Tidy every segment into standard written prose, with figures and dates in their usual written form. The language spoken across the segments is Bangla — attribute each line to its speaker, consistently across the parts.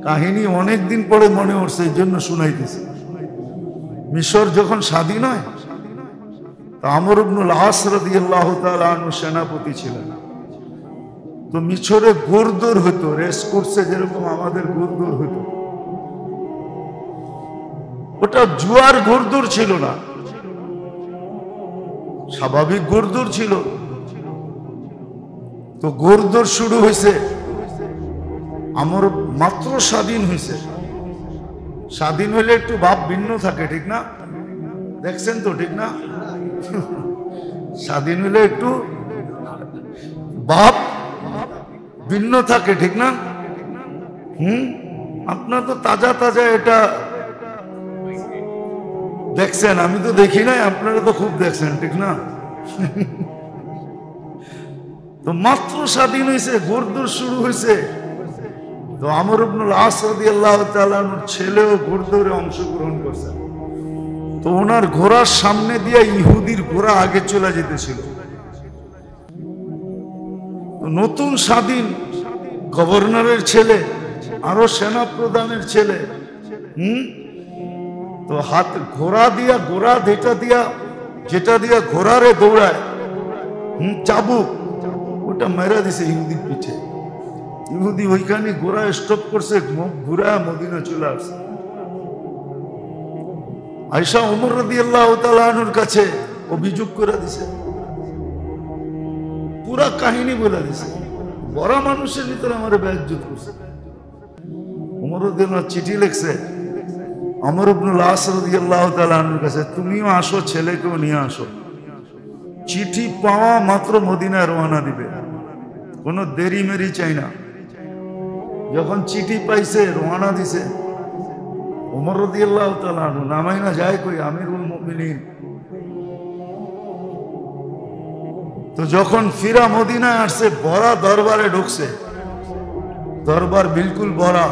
Speaker 1: কাহিনী অনেকদিন পরে মনে উঠছে, এই জন্য শুনাইতেছে। মিশর যখন স্বাধীন হয়, আমর ইবনুল আস রাদিয়াল্লাহু তাআলা আনহু সেনাপতি ছিলেন। তো মিশরে ঘোড়দৌড় হতো, রেস কোর্সে যেরকম আমাদের ঘোড়দৌড় হতো, ওটা জুয়ার ঘোড়দৌড় ছিল না, স্বাভাবিক ঘোড়দৌড় ছিল। তো ঘোড়দৌড় শুরু হয়েছে, আমর মাত্র স্বাধীন হয়েছে। স্বাধীন হইলে একটু ভাব ভিন্ন থাকে, ঠিক না? দেখছেন তো, ঠিক না? স্বাধীন হইলে একটু ভাব ভিন্ন থাকে, ঠিক না? আপনার তো তাজা তাজা এটা দেখছেন, আমি তো দেখি নাই, আপনারা তো খুব দেখছেন, ঠিক না? তো মাত্র স্বাধীন হয়েছে, ঘোড়দৌড় শুরু হয়েছে। তো আমর ইবনুল আস রাদিয়াল্লাহু তাআলা আনহুর ছেলেও ঘোড়দৌড়ে অংশগ্রহণ করছে। তো ওনার ঘোড়ার সামনে দিয়ে ইহুদির ঘোড়া আগে চলে যেতেছিল। নতুন স্বাধীন গভর্নরের ছেলে, আরো সেনা প্রধানের ছেলে, তো হাত ঘোড়া দিয়া, ঘোড়া যেটা দিয়া ঘোড়ারে দৌড়ায়, চাবুক, ওটা মেরা দিছে ইহুদির পিঠে। ইহুদি ওইখানে ঘোড়া স্টপ করছে, মুখ ঘুরায় মদিনা চলে আসছে। আয়েশা ওমর রাদিয়াল্লাহু তাআলা আনহুর কাছে অভিযোগ করে দিছে, পুরা কাহিনী বলে দিছে। বড় মানুষের ভিতরে আমার বেইজ্জত করছে। ওমর রাদিয়াল্লাহু চিঠি লিখছে আমর ইবনুল আস রাদিয়াল্লাহু তাআলা আনহুর কাছে, তুমিও আসো, ছেলেকেও নিয়ে আসো। চিঠি পাওয়া মাত্র মদিনায় রওনা দিবে, কোনো দেরি মেরি চাই না। যখন চিঠি পাইছে, রওনা দিছে। ওমর রাদিয়াল্লাহু তাআলা আনহু নামাই না যায় কই, আমিরুল মুমিনিন। তো যখন ফিরা মদিনায় আসছে, বড়া দরবারে ঢুকছে, দরবার বিলকুল বড়া।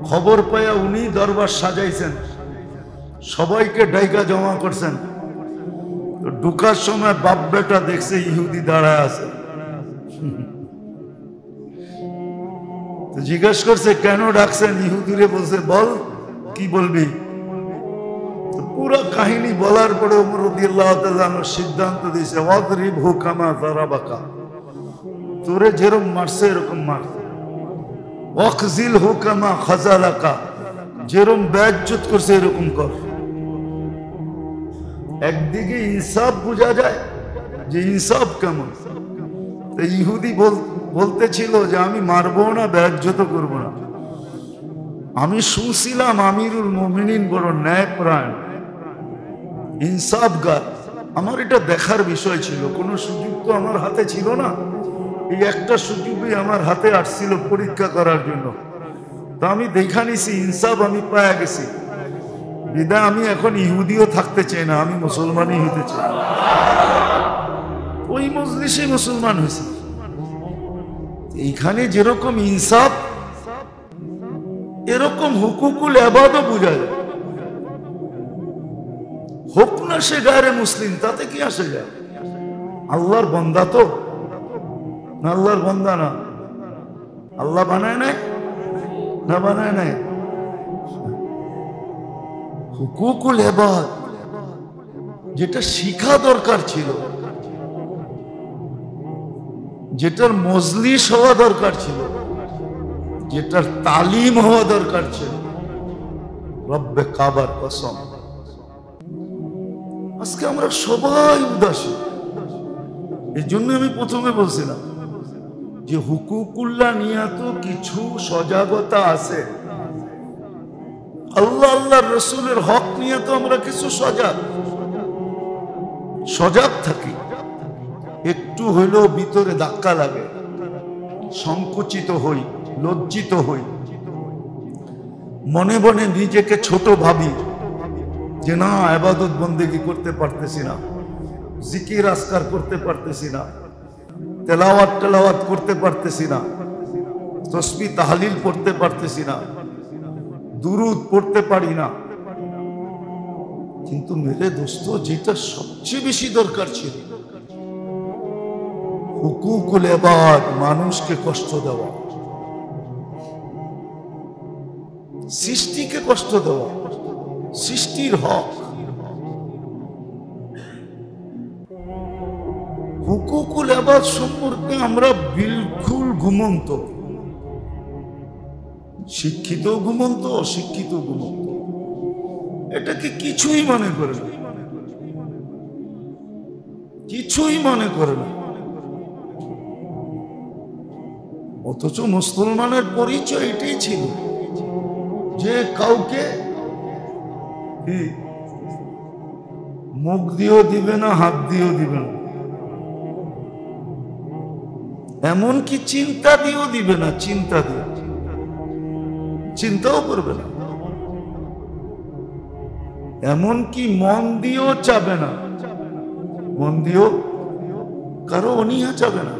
Speaker 1: খবর পাইয়া উনি দরবার সাজাইছেন, সবাইকে ডাইকা জমা করছেন। তো ঢুকার সময় বাপ বেটা দেখছে ইহুদি দাঁড়ায় আছে। তো জিজ্ঞেস করছে কেন ডাকছেন? ইহুদিরে বলছে, বল কি বলবি। তো পুরো কাহিনী বলার পরে ওমর রাদিয়াল্লাহু তাআলা সিদ্ধান্ত দিয়েছে, ওয়াদরিবহু কামা যারাবাকা, তোরে যেরকম মারছে এরকম মার। ওয়াকজিলহু কামা খাযালাকা, যেরকম বেইজ্জত করছে এরকম কর। একদিকে ইনসাফ বোঝা যায় যে ইনসাফ কেমন। তো ইহুদি বলতেছিল যে আমি মারবো না, বেইজ্জত করবো না। আমি শুনছিলাম আমিরুল মুমিনিন বড় ন্যায়পরায়ণ, ইনসাফগার। আমার এটা দেখার বিষয় ছিল, কোনো সুযোগ তো আমার হাতে ছিল না। এই একটা সুযোগই আমার হাতে আসছিল পরীক্ষা করার জন্য। তো আমি দেখা নিছি ইনসাফ আমি পায়া গেছি, বিদায় আমি এখন ইহুদিও থাকতে চাই না, আমি মুসলমানই হতে চাই। ওই মজলিসে মুসলমান হয়েছে। এইখানে যেরকম ইনসাফ, এরকম হুকুকুল ইবাদত বোঝা যায়। হোক না সে গায়রে মুসলিম, তাতে কি আসে যায়? আল্লাহর বান্দা তো না, আল্লাহর বান্দা না, আল্লাহ বানায় নাই না, বানায় নাই। হুকুকুল ইবাদত যেটা শিখা দরকার ছিল, যেটার মজলিস হওয়া দরকার ছিল, যেটার তালিম হওয়া দরকার ছিল, রব্বে কাবার কসম আজকে আমরা সবাই উদাসীন। এই জন্য আমি প্রথমে বলছিলাম যে হুকুকুল্লাহ নিয়ে তো কিছু সজাগতা আছে, আল্লাহ আল্লাহর রসুলের হক নিয়ে তো আমরা কিছু সজাগ থাকি। একটু হইলেও ভিতরে ধাক্কা লাগে, সংকুচিত হই, লজ্জিত হই, মনে মনে নিজেকে ছোট ভাবি যে না, ইবাদত বন্দেগী করতে পারতেছি না, জিকির আজকার করতে পারতেছি না, তেলাওয়াত করতে পারতেছি না, তসবিহ তাহলিল পড়তে পারতেছি না, দুরুদ পড়তে পারি না। কিন্তু মেরে দোস্ত, যেটা সবচেয়ে বেশি দরকার ছিল, হুকুকুল ইবাদ, মানুষকে কষ্ট দেওয়া, সৃষ্টিকে কষ্ট দেওয়া, সৃষ্টির হক। হুকুকুল ইবাদ সম্পর্কে আমরা বিলকুল ঘুমন্ত, শিক্ষিত ঘুমন্ত, অশিক্ষিত ঘুমন্ত, এটাকে কিছুই মনে করে না, কিছুই মনে করে না। অথচ মুসলমানের পরিচয় এটাই ছিল যে কাউকে মুখ দিয়েও দিবে না, হাত দিয়েও দিবে না, এমনকি চিন্তা দিয়েও দিবে না, চিন্তা দিয়ে চিন্তাও করবে না, এমনকি মন দিয়েও চাবে না, মন দিয়েও কারো অনীহা চাবে না,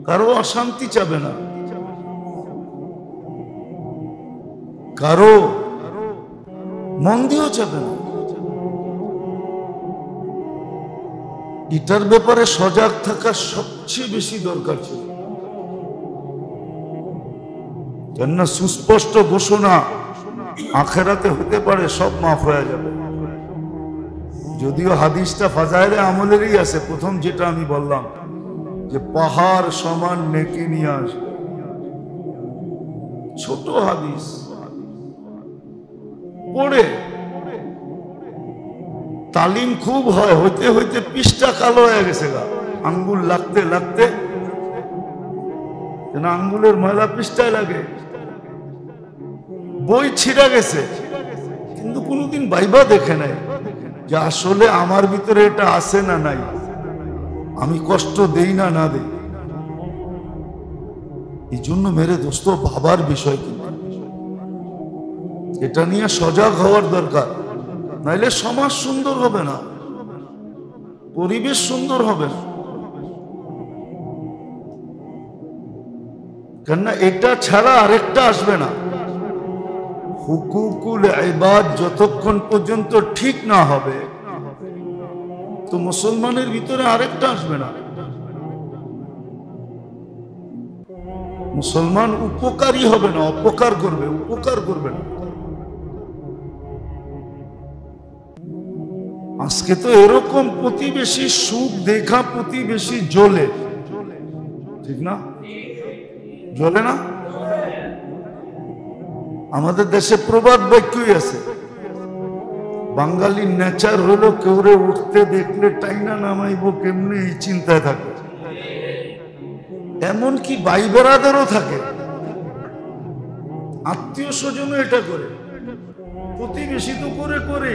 Speaker 1: কারো অশান্তি চাবে না, কারো মন দিয়েও চাবে না। এটার ব্যাপারে সজাগ থাকা সবচেয়ে বেশি দরকার ছিল। কেননা সুস্পষ্ট ঘোষণা আখেরাতে হতে পারে সব মাফ হয়ে যাবে। যদিও হাদিসটা ফাজাইলে আমলেরই আছে, প্রথম যেটা আমি বললাম যে পাহাড় সমান নেকি নিয়ে আসবে, ছোট হাদিস পড়ে তালিম খুব হয়, হইতে হইতে পৃষ্ঠা কালো হয়ে গেছে গা, আঙ্গুল লাগতে লাগতে, কেন আঙ্গুলের ময়লা পৃষ্ঠায় লাগে, বই ছিঁড়া গেছে, কিন্তু কোনোদিন ভাইবা দেখে নাই যে আসলে আমার ভিতরে এটা আছে না নাই, আমি কষ্ট দেই না না দেই। এই জন্য মেরে দোস্ত ভাবার বিষয়, কিন্তু এটা নিয়ে সজাগ হওয়ার দরকার, নাইলে সমাজ সুন্দর হবে না, পরিবেশ সুন্দর হবে না। কেননা এটা ছাড়া আরেকটা আসবে না। হুকুকুল ইবাদ যতক্ষণ পর্যন্ত ঠিক না হবে তো মুসলমানের ভিতরে আরেকটা আসবে না। মুসলমান উপকারী হবে না, অপকার করবে, উপকার করবে না। আজকে তো এরকম প্রতিবেশী সুখ দেখা প্রতিবেশী জ্বলে, ঠিক না? জ্বলে না? আমাদের দেশে প্রবাদ বাক্যই আছে, বাঙালির নেচার হলো কেউরে উঠতে দেখলে টাইনা নামাইবো কেমনে এই চিন্তায় থাকে। এমনকি ভাই বেড়াদেরও থাকে, আত্মীয় স্বজনও এটা করে, প্রতিবেশী তো করে করে।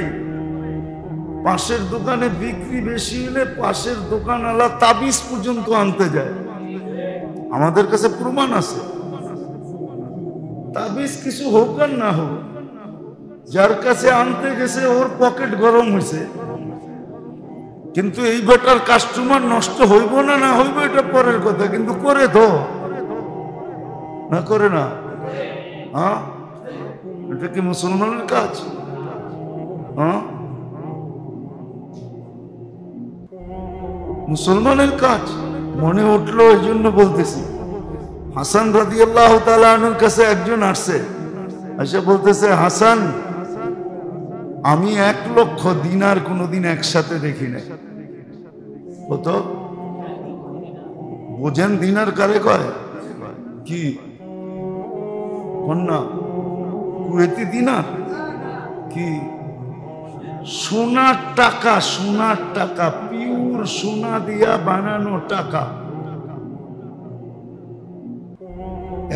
Speaker 1: পাশের দোকানে বিক্রি বেশি হলে পাশের দোকানওয়ালা তাবিজ পর্যন্ত আনতে যায়, আমাদের কাছে প্রমাণ আছে। তাবিজ কিছু হোক আর না হোক, যার কাছে আনতে গেছে ওর পকেট গরম হয়েছে, কিন্তু এই বেটার কাস্টমার নষ্ট হইব না না হইব এটা পরের কথা, কিন্তু করে তো না, করে না? হ্যাঁ, এটা কি মুসলমানের কাজ? হ্যাঁ, মুসলমানের কাজ। মনে উঠলো এই জন্য বলতেছি, হাসান রাদিয়াল্লাহু তাআলা আনহুর কাছে একজন আসছে, এসে বলতেছে, হাসান, আমি 1 লক্ষ দিনার কোনোদিন একসাথে দেখি নাই। কত বোঝেন দিনার কারে কয়? কি কন্যা কুয়েতি দিনার? কি সোনার টাকা, সোনার টাকা, পিওর সোনা দিয়া বানানো টাকা।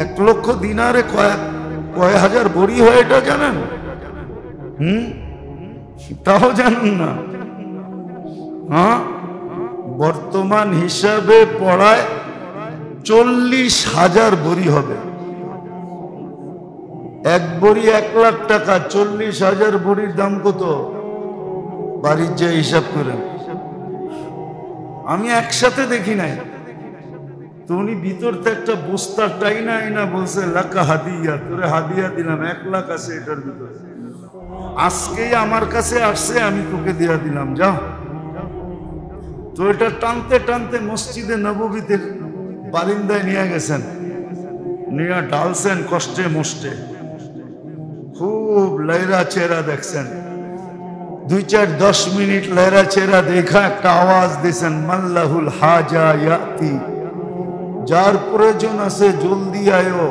Speaker 1: 1 লক্ষ দিনারে কয় হাজার বড়ি হয় এটা জানেন? তাও জানেন না? হ্যাঁ, বর্তমান হিসাবে পড়ায় 40,000 বড়ি হবে। 1 বড়ি 1 লাখ টাকা, 40,000 বড়ির দাম কত? বাড়ির যে হিসাব করেন। আমি একসাথে দেখি নাই, তো উনি ভিতর থেকে একটা বস্তা টাইনা আইনা বলছে, লাকা হাদিয়া, তোরে হাদিয়া দিলাম, 1 লাখ আছে এটার ভিতরে, আজকেই আমার কাছে আসছে, আমি তোকে দিয়া দিলাম, যাও। তো এটা টানতে টানতে মসজিদে নববীতে বারিন্দায় নিয়ে গেছেন, নিয়ে ঢালছেন কষ্টে মষ্টে, খুব লয়রা চেহারা দেখছেন, 2-4-10 মিনিট লয়রা চেহারা দেখা একটা আওয়াজ দিয়েছেন, মাল্লাহুল হাজা ইয়াতি, যার প্রয়োজন আছে জলদি আয়ো।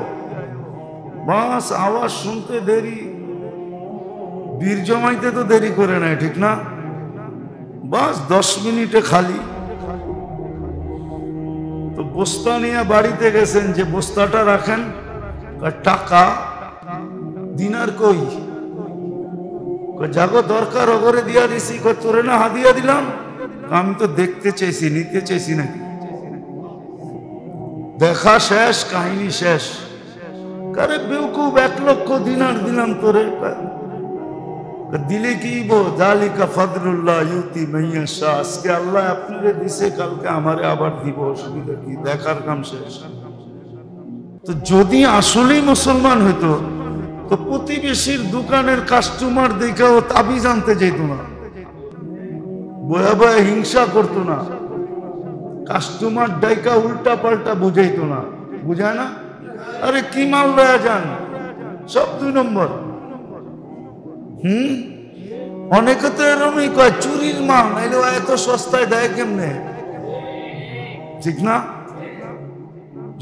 Speaker 1: বাস আওয়াজ শুনতে দেরি, বীর জমাইতে তো দেরি করে নাই, ঠিক না? বাস 10 মিনিটে খালি। তো বস্তা নিয়ে বাড়িতে গেছেন, যে বস্তাটা রাখেন, টাকা দিনার কই, যাগো দরকার ওগরে দিয়া দিছি, তোরে না হাদিয়া দিলাম, আমি তো দেখতে চাইছি, নিতে চাইছি নাকি। দেখা শেষ, কাহিনী শেষ। কারে বেউকুব, 1 লক্ষ দিনার দিলাম তোরে, দিলে কি বো, যালিকা ফাদলুল্লাহ ইউতি মাইয়াশা, আজকে আল্লাহ আপনারে দিছে, কালকে আমারে আবার দিব, অসুবিধা কি, দেখার কাম শেষ। তো যদি আসলেই মুসলমান হইতো, তো প্রতিবেশীর দোকানের কাস্টমার দেখে ও তাবিজ আনতে যেত না, বয়া বয়া হিংসা করতো না, কাস্টমার ডাইকা উল্টা পাল্টা বুঝাইতো না, বুঝায় না? আরে কি মাল লয়া যান, সব 2 নম্বর। অনেকে তো এরমই কয়, চুরির মাল, নাইলে এত সস্তায় দেয় কেমনে, ঠিক না?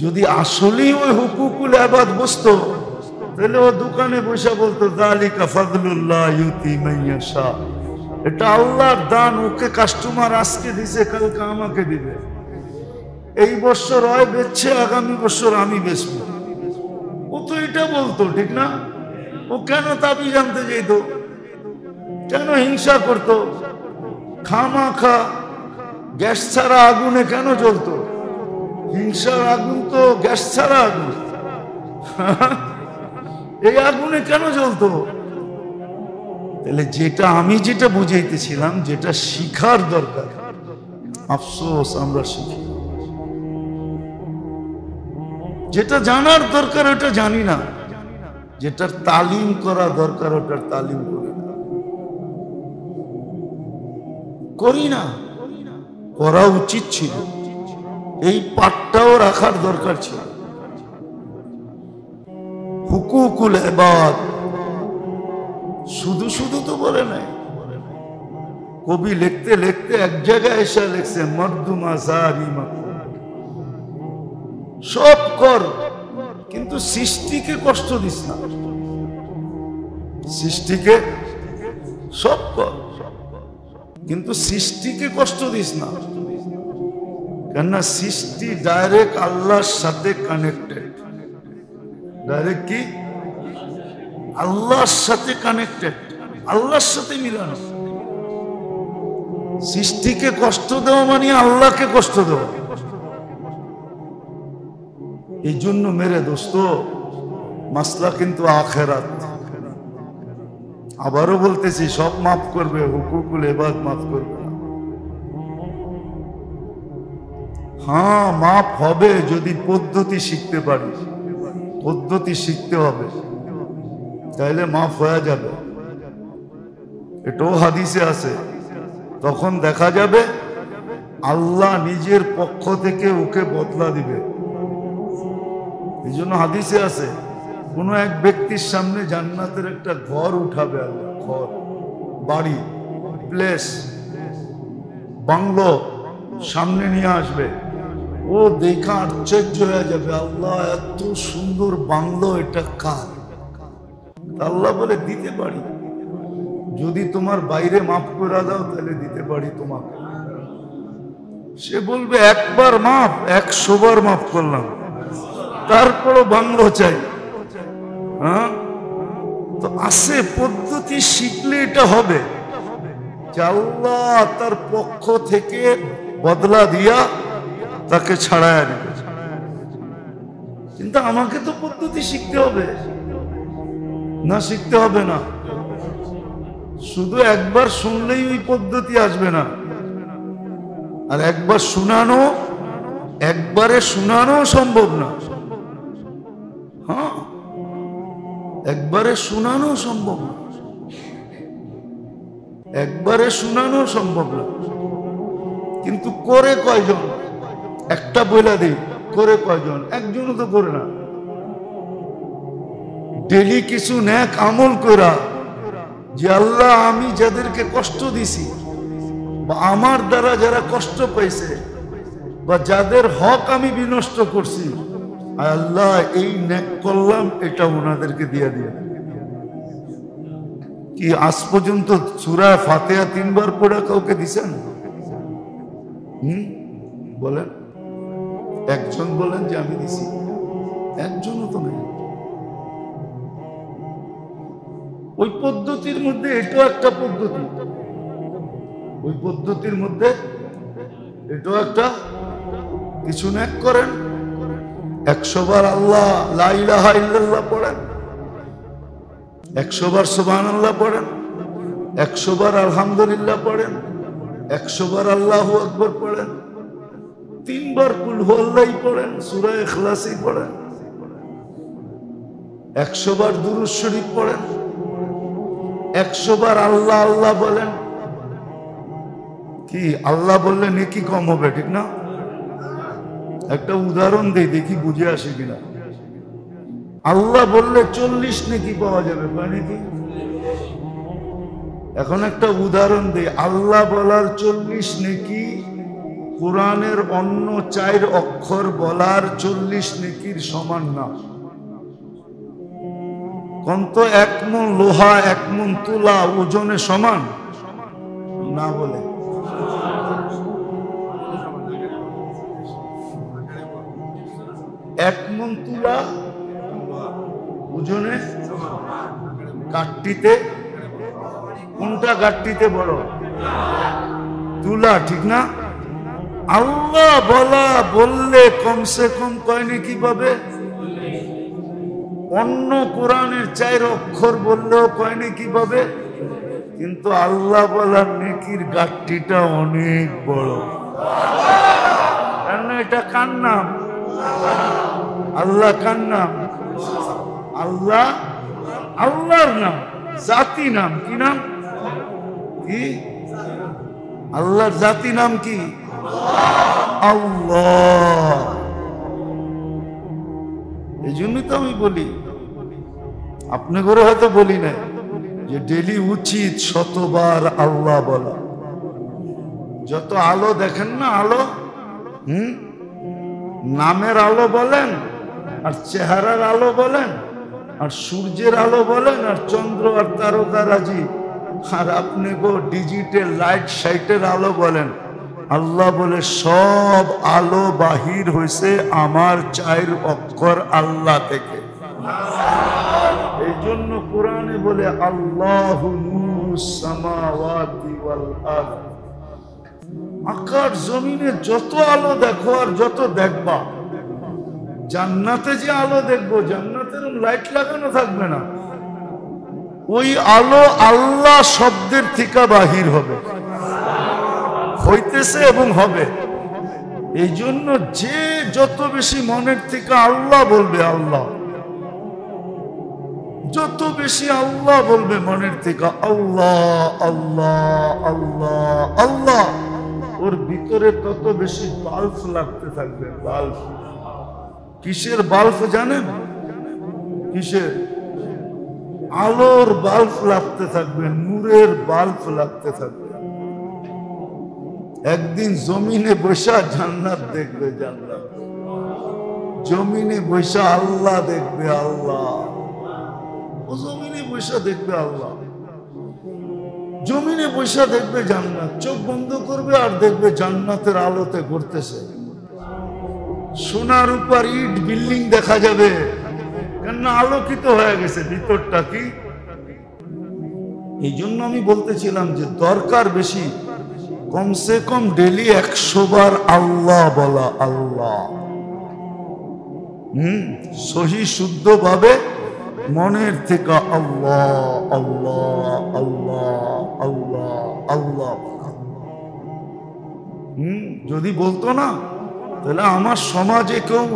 Speaker 1: যদি আসলেই ওই হুকুকুল ইবাদ বসতো, তাহলে ও দোকানে বসে বলতো, যালিকা ফাদলুল্লাহ ইউতি মাইয়াশা, এটা আল্লাহর দান, ওকে কাস্টমার আজকে দিছে, কালকে আমাকে দিবে। এই বছর হয় বেচছে, আগামী বছর আমি বেচবো, ও তো এটা বলতো, ঠিক না? ও কেন তাবিজ আনতে যেত, কেন হিংসা করতো, খামাখা গ্যাস ছাড়া আগুনে কেন জ্বলতো? হিংসার আগুন তো গ্যাস ছাড়া আগুন, এই আগুনে কেন জ্বলতো? তাহলে আমি যেটা বুঝাইতেছিলাম, যেটা শিখার দরকার, আফসোস আমরা শিখি। যেটা জানার দরকার ওটা জানি না, যেটার তালিম করা দরকার ওটার তালিম করি না, করা উচিত ছিল। এই পাঠটাও রাখার দরকার ছিল। হুকুকুল ইবাদ শুধু শুধু তো বলে নাই, কবি লিখতে লিখতে এক জায়গায় এসে লিখছে, মর্দুমা জারিমা, সব কর কিন্তু সৃষ্টিকে কষ্ট দিস না, সৃষ্টিকে সব কর কিন্তু সৃষ্টিকে কষ্ট দিস না। কেননা সৃষ্টি ডাইরেক্ট আল্লাহর সাথে কানেক্টেড। ডাইরেক্ট কি? আল্লাহর সাথে কানেক্টেড, আল্লাহর সাথে মিলানো। সৃষ্টিকে কষ্ট দেওয়া মানে আল্লাহকে কষ্ট দেওয়া। এই জন্য মেরে দোস্ত, মাসলা কিন্তু আখেরাত। আবারও বলতেছি, সব মাফ করবে, হুকুকুল ইবাদ মাফ করবে না। হ্যাঁ, মাফ হবে যদি পদ্ধতি শিখতে পারি। পদ্ধতি শিখতে হবে, তাইলে মাফ হয়ে যাবে। এটাও হাদিসে আছে। তখন দেখা যাবে আল্লাহ নিজের পক্ষ থেকে ওকে বদলা দিবে। এই জন্য হাদিসে আছে, কোন এক ব্যক্তির সামনে জান্নাতের একটা ঘর উঠাবে আল্লাহ, ঘর, বাড়ি, প্লেস, বাংলো সামনে নিয়ে আসবে। ও দেখা আশ্চর্য হয়ে যাবে, আল্লাহ এত সুন্দর বাংলো, এটা কার? আল্লাহ বলে, দিতে পারি, যদি তোমার বাইরে মাফ করে দাও তাহলে দিতে পারি তোমাকে। সে বলবে, একবার মাফ, 100 বার মাফ করলাম, তারপরও বাংলো চাই। হ্যাঁ, তো আছে পদ্ধতি, শিখলে এটা হবে যে আল্লাহ তার পক্ষ থেকে বদলা দিয়া তাকে ছাড়ায় নেবে। কিন্তু আমাকে তো পদ্ধতি শিখতে হবে না, শিখতে হবে না। শুধু একবার শুনলেই ওই পদ্ধতি আসবে না, আর একবার শোনানো, একবারে শোনানো সম্ভব না। হ্যাঁ, একবারে শোনানো সম্ভব না, একবারে শোনানো সম্ভব না। কিন্তু করে কয়জন? একটা বইলা দিই, করে কয়জন? একজনও তো করে না। ডেলি কিছু নেক আমল করা, যে আল্লাহ আমি যাদেরকে কষ্ট দিছি বা আমার দ্বারা যারা কষ্ট পাইছে বা যাদের হক আমি বিনষ্ট করছি, আল্লাহ এই নেক করলাম, এটা ওনাদেরকে দিয়ে দিয়ে। কি আজ পর্যন্ত সূরা ফাতিহা 3 বার পড়া কাউকে দিছেন? বলেন, একজন বলেন যে আমি দিছি? একজনও তো নেই। ওই পদ্ধতির মধ্যে এটাও একটা পদ্ধতি, ওই পদ্ধতির মধ্যে এটাও একটা। কিছু নেক করেন, 100 বার আল্লাহ লা ইলাহা ইল্লাল্লাহ পড়েন, 100 বার সুবহানাল্লাহ পড়েন, 100 বার আলহামদুলিল্লাহ পড়েন, 100 বার আল্লাহু আকবার পড়েন, 3 বার কুল হুয়াল্লাহ পড়েন, সূরা ইখলাসই পড়েন, 100 বার দুরূদ শরীফ পড়েন, 100 বার আল্লাহ আল্লাহ বলেন। কি আল্লাহ বললে নেকি কম হবে, ঠিক না? একটা উদাহরণ দেই, দেখি বুঝে আসে কিনা। আল্লাহ বললে 40 নেকি পাওয়া যাবে, নাকি? এখন একটা উদাহরণ দেই, আল্লাহ বলার 40 নেকি কোরআনের অন্য 4 অক্ষর বলার 40 নেকির সমান না। কন্ত 1 মণ লোহা 1 মণ তুলা ওজনে সমান না? বলে 1 মণ তুলা ওজনে গাট্টিতে, কোনটা গাট্টিতে বড়? তুলা, ঠিক না? আল্লাহ বললে কমসে কম কয় নেকি পাবে? অন্য কোরআনের 4 অক্ষর বললেও কয় নেকি পাবে? কিন্তু আল্লাহ বলার নেকির গাট্টিটা অনেক বড়। কারণ এটা কার নাম? আল্লাহ। কার নাম? আল্লাহ, আল্লাহর নাম, জাতি নাম। কি নাম? কি আল্লাহর জাতি নাম? কি? আল্লাহ। এই জন্যই তো আমি বলি, আপনি করে হয়তো বলি না যে ডেলি উচিত 100 বার আল্লাহ বলা। যত আলো দেখেন না, আলো, নামের আলো বলেন, আর চেহারার আলো বলেন, আর সূর্যের আলো বলেন, আর চন্দ্র আর তারকারাজি, আর আপনি গো ডিজিটাল লাইট সাইটের আলো বলেন, আল্লাহ বলে সব আলো বাহির হয়েছে আমার 4 অক্ষর আল্লাহ থেকে। এই জন্য কোরআনে বলে আল্লাহু নূরুস সামাওয়াতি ওয়াল আরদ। আকাশ জমিনে যত আলো দেখো আর যত দেখবা, জান্নাতে যে আলো দেখবো, জান্নাতের লাইট লাগানো থাকবে না, ওই আলো আল্লাহ শব্দের থেকে বাহির হবে, হইতেছে এবং হবে। এই জন্য যে যত বেশি মনের থেকে আল্লাহ বলবে, আল্লাহ যত বেশি আল্লাহ বলবে মনের থেকে, আল্লাহ আল্লাহ আল্লাহ আল্লাহ, ওর ভিতরে তত বেশি বাল্ব লাগতে থাকবে। বাল্ব, কিসের বাল্ব জানেন? কিসের? আলোর বাল্ব লাগতে থাকবে, নূরের বাল্ব লাগতে থাকবে। একদিন জমিনে বসা জান্নাত দেখবে, জান্নাত। জমিনে বসা আল্লাহ দেখবে, আল্লাহ। ও জমিনে বসা দেখবে আল্লাহ, জমিনে বসা দেখবে জান্নাত। চোখ বন্ধ করবে আর দেখবে জান্নাতের আলোতে ঘুরতেছে। সোনার উপর ইট বিল্ডিং দেখা যাবে, কেননা আলোকিত হয়ে গেছে ভিতরটা। কি এই জন্য আমি বলতেছিলাম যে দরকার বেশি, কমসে কম ডেলি 100 বার আল্লাহ বলা। আল্লাহ সহি শুদ্ধ ভাবে মনের থেকে আল্লাহ আল্লাহ আল্লাহ আল্লাহ আল্লাহ। যদি বলতো না, তাহলে আমার সমাজে কেউ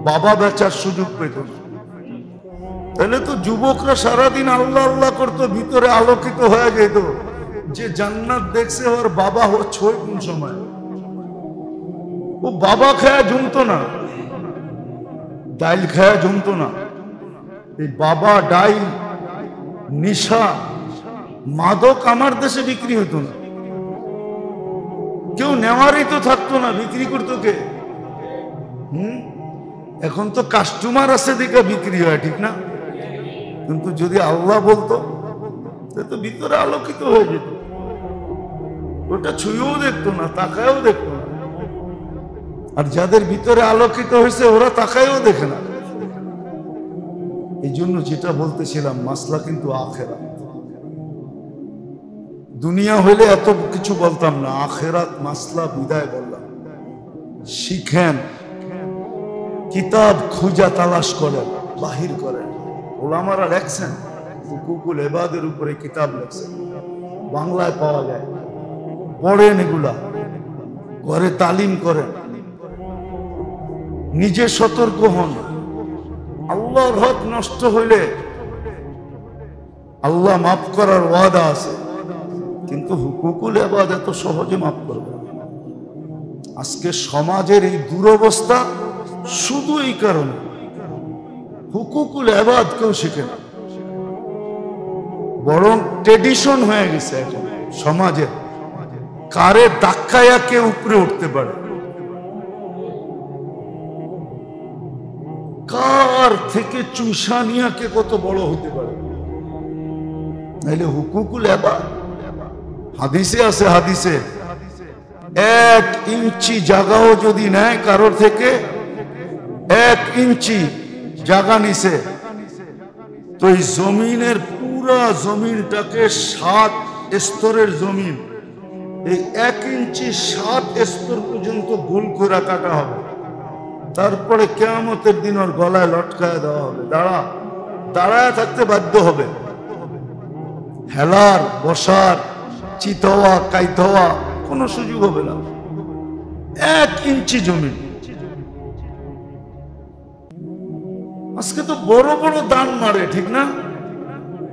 Speaker 1: বাবা বেচার সুযোগ পেত না। তাহলে তো যুবকরা সারাদিন আল্লাহ আল্লাহ করতো, ভিতরে আলোকিত হয়ে যেত। যে জান্নাত দেখছে ওর বাবা ছয় কোন সময়, ও বাবা খায়া জমতো না, ডাইল খায়া জমতো না। এই বাবা ডাই নিশা মাদক আমার দেশে বিক্রি হতো না, কেউ নেওয়ারই তো থাকতো না, বিক্রি করতো কে? এখন তো কাস্টমার আছে দেখে বিক্রি হয়, ঠিক না? কিন্তু যদি আল্লাহ বলতো তো ভিতরে আলোকিত হয়ে যেত, ওটা ছুঁয়েও দেখতো না, তাকায়ও দেখতো না। আর যাদের ভিতরে আলোকিত হয়েছে ওরা তাকায়ও দেখে না। এই জন্য যেটা বলতেছিলাম, মাসলা কিন্তু আখেরাত। দুনিয়া হইলে এত কিছু বলতাম না, আখেরাত মাসলা বিদায় বললাম। শিখেন, কিতাব খুঁজা তালাশ করেন, বাহির করেন। ওলামারা লেখছেন, হুকুকুল ইবাদের উপরে কিতাব লেখছেন, বাংলায় পাওয়া যায়, পড়েন এগুলা, ঘরে তালিম করেন, নিজে সতর্ক হন। আল্লাহর হক নষ্ট হইলে আল্লাহ মাফ করার ওয়াদা আছে, কিন্তু হুকুকুল ইবাদ এত সহজে মাফ করবে না। আজকে সমাজের এই দুরবস্থা শুধু এই কারণে, হুকুকুল ইবাদ কেউ শিখে না, বরং ট্রেডিশন হয়ে গেছে এখন সমাজে। কারে ধাক্কায়া কে উপরে উঠতে পারে, কার থেকে চুষা নিয়া কে কত বড় হতে পারে। নাইলে হুকুকুল ইবাদ হাদিসে আছে, হাদিসে 1 ইঞ্চি জায়গাও যদি নেয় কারোর থেকে, 1 ইঞ্চি জায়গা নিছে, তো এই জমিনের পুরা জমিনটাকে 7 স্তরের জমিন, এই 1 ইঞ্চি 7 স্তর পর্যন্ত গোল করে কাটা হবে। তারপরে কিয়ামতের দিন ওর গলায় লটকায় দেওয়া হবে, দাঁড়ায় থাকতে বাধ্য হবে। হেলার বসার চিতওয়া কাইতওয়া কোনো সুযোগ হবে না। 1 ইঞ্চি জমি। আজকে তো বড় বড় দান মারে, ঠিক না?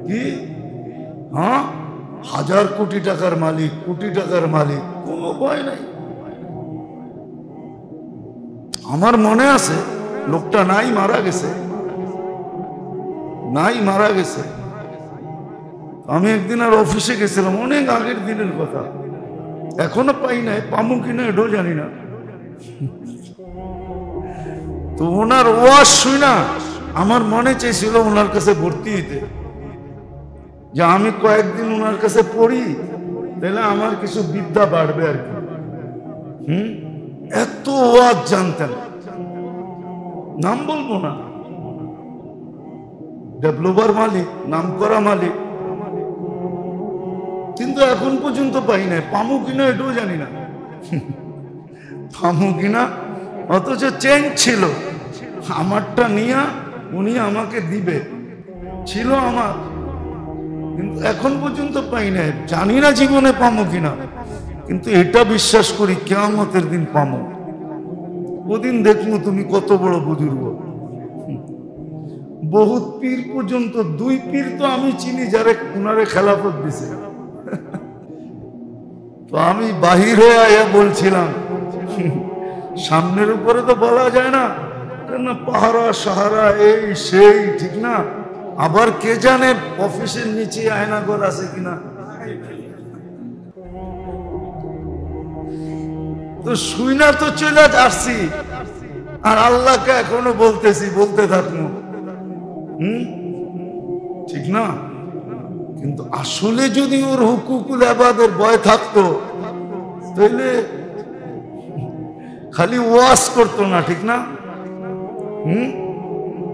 Speaker 1: কি হ্যাঁ, 1000 কোটি টাকার মালিক, কোটি টাকার মালিক, কোনো ভয় নাই। আমার মনে আছে লোকটা নাই মারা গেছে, আমি একদিন আর অফিসে গেছিলাম, অনেক আগের দিনের কথা, এখনো পাই নাই, পামু কিনা এটাও জানি না। তো ওনার ওয়াজ শুই না আমার মনে চাইছিল ওনার কাছে ভর্তি হইতে, যে আমি কয়েকদিন ওনার কাছে পড়ি, তাহলে আমার কিছু বিদ্যা বাড়বে আর কি। এত ওয়াজ জানতেন, নাম বলবো না, ডেভেলপার মালিক, নাম করা মালিক, কিন্তু এখন পর্যন্ত পাই নাই, পামু কিনা এটাও জানি না। পামু কিনা, অথচ চেঞ্জ ছিল আমারটা নিয়ে উনি আমাকে দিবে, ছিল আমার, কিন্তু এখন পর্যন্ত পাই নাই। জানি না জীবনে পামু কিনা, কিন্তু এটা বিশ্বাস করি কিয়ামতের দিন পামু। ওদিন দেখবো তুমি কত বড় বুজুর্গ। বহুত পীর পর্যন্ত, 2 পীর তো আমি চিনি যারা উনারে খেলাফত দিছে। তো আমি বাহির হয়ে আয়া বলছিলাম, সামনের উপরে তো বলা যায় না, কেন পাহারা সাহারা এই সেই, ঠিক না? আবার কে জানে অফিসের নিচে আয়নাঘর আছে কিনা। তো শুই না তো চলে আসছি, আর আল্লাহকে এখনো বলতেছি, বলতে থাকবো, ঠিক না? কিন্তু আসলে যদি ওর হুকুকুল ইবাদের ভয় থাকতো, তাহলে খালি ওয়াজ করতো না, ঠিক না?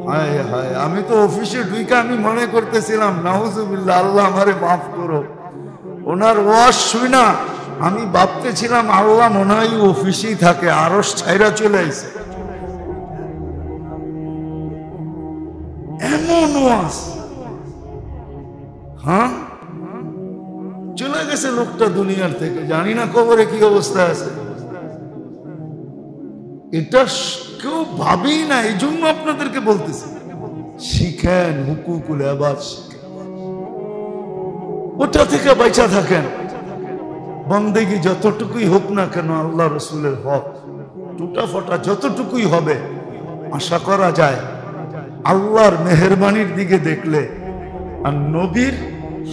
Speaker 1: হায় হায়, আমি তো অফিসে ঢুইকা আমি মনে করতেছিলাম নাউজুবিল্লাহ, আল্লাহ আমারে মাফ করো। ওনার ওয়াজ শুই না আমি ভাবতেছিলাম আল্লাহ মনে হয় অফিসেই থাকে, আরশ ছাইরা চলে আইছে, এমন ওয়াজ। হ্যাঁ, চলে গেছে লোকটা দুনিয়ার থেকে, জানি না কবরে কি অবস্থা আছে। এটা কেউ ভাবেই না, এই জন্য আপনাদেরকে বলতেছি, শিখেন হুকুকুল ইবাদ, ওটা থেকে বাইচা থাকেন। বন্দেগী যতটুকুই হোক না কেন, আল্লাহ রসুলের হক টুটা ফটা যতটুকুই হবে, আশা করা যায় আল্লাহর মেহেরবানির দিকে দেখলে আর নবীর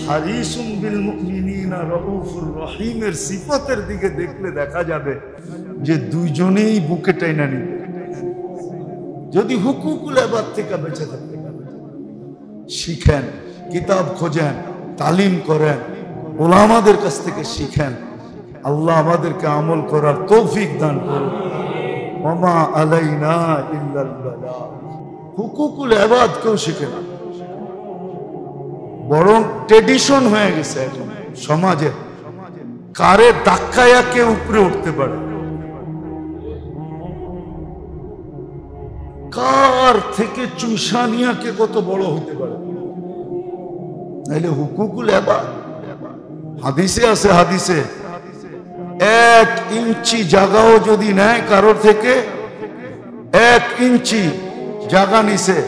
Speaker 1: হারিসুম বিল মুমিনিনা রাউফুর রহিমের সিফাতের দিকে দেখলে দেখা যাবে যে দুইজনেই বুকে টাইনা নিবে। যদি হুকুকুল ইবাদ থেকে বেঁচে থাকতে শিখেন, কিতাব খোঁজেন, তালিম করেন, উলামাদের কাছ থেকে শিখেন, আল্লাহ আমাদেরকে আমল করার তৌফিক দান করুন। ওমা আলাইনা ইল্লাল বালাগ। হুকুকুল ইবাদ কেউ শিখে না, বরং ট্রেডিশন হয়ে গেছে এখন সমাজে। কারে ধাক্কায়া কে উপরে উঠতে পারে, কার থেকে চুষানিয়া কে কত বড় হইতে পারে। নাইলে হুকুকুল ইবাদ হাদিসে আছে, হাদিসে 1 ইঞ্চি জায়গাও যদি নেয় কারোর থেকে, 1 ইঞ্চি জায়গা নিছে,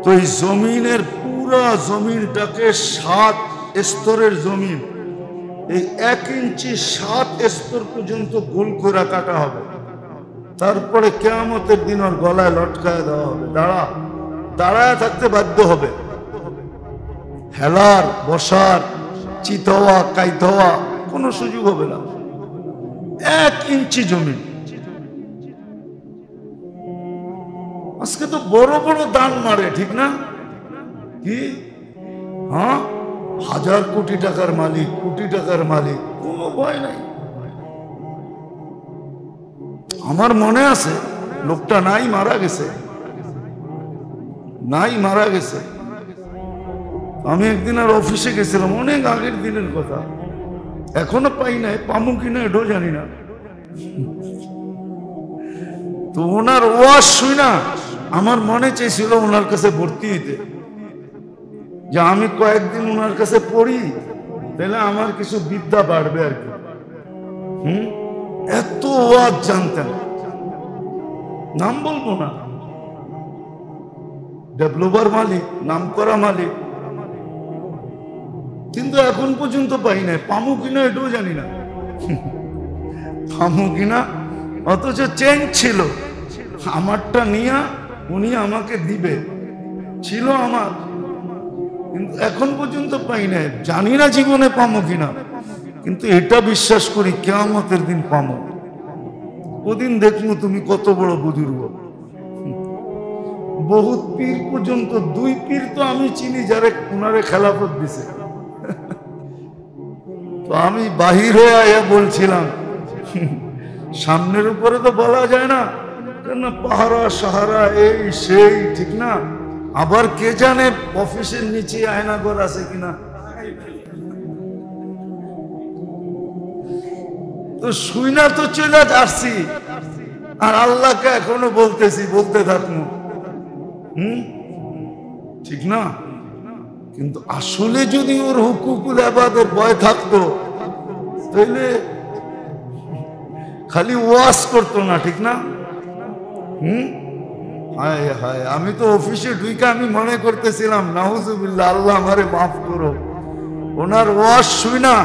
Speaker 1: তো এই জমিনের পুরা জমিনটাকে 7 স্তরের জমিন, এই 1 ইঞ্চি 7 স্তর পর্যন্ত গোল করে কাটা হবে। তারপরে কিয়ামতের দিন ওর গলায় লটকায় দেওয়া হবে, দাঁড়ায় থাকতে বাধ্য হবে। হেলার, বসার, চিত হওয়া, কাইত হওয়া কোনো সুযোগ হবে না। 1 ইঞ্চি জমি। আজকে তো বড় বড় দান মারে, ঠিক না? কি হ্যাঁ, 1000 কোটি টাকার মালিক, কোটি টাকার মালিক, কোনো ভয় নাই। আমার মনে আছে লোকটা নাই মারা গেছে, নাই মারা গেছে। আমি একদিন আর অফিসে গেছিলাম, অনেক আগের দিনের কথা, এখনো পাই নাই, পামু কিনা এটাও জানি না। তো ওনার ওয়াজ শুই না আমার মনে চেয়েছিল ওনার কাছে ভর্তি হইতে, যে আমি কয়েকদিন ওনার কাছে পড়ি, তাহলে আমার কিছু বিদ্যা বাড়বে আর কি। এত ওয়াজ জানতেন, নাম বলবো না, ডেভেলপার মালিক, নাম করা মালিক, কিন্তু এখন পর্যন্ত পাই নাই। পামু কিনা এটাও জানি না, পামু কিনা। অথচ চেঞ্জ ছিল আমারটা নিয়ে উনি আমাকে দিবে, ছিল আমার, কিন্তু এখন পর্যন্ত পাই নাই। জানি না জীবনে পামু কিনা, কিন্তু এটা বিশ্বাস করি কিয়ামতের দিন পামু। ওদিন দেখবো তুমি কত বড় বুজুর্গ। বহুত পীর পর্যন্ত, 2 পীর তো আমি চিনি যারা উনারে খেলাফত দিছে। তো আমি বাহির হয়ে আয়া বলছিলাম, সামনের উপরে তো বলা যায় না, কেন পাহারা সাহারা এই সেই, ঠিক না? আবার কে জানে অফিসের নিচে আয়নাঘর আছে কিনা। তো শুই না তো চলে আসছি, আর আল্লাহকে এখনো বলতেছি, বলতে থাকবো, ঠিক না? কিন্তু আসলে যদি ওর হুকুকুল ইবাদের ভয় থাকতো, তাহলে খালি ওয়াজ করতো না, ঠিক না? হায় হায়, আমি তো অফিসে ঢুকে আমি মনে করতেছিলাম নাউজুবিল্লাহ, আল্লাহ আমারে মাফ করো। ওনার ওয়াজ শুই না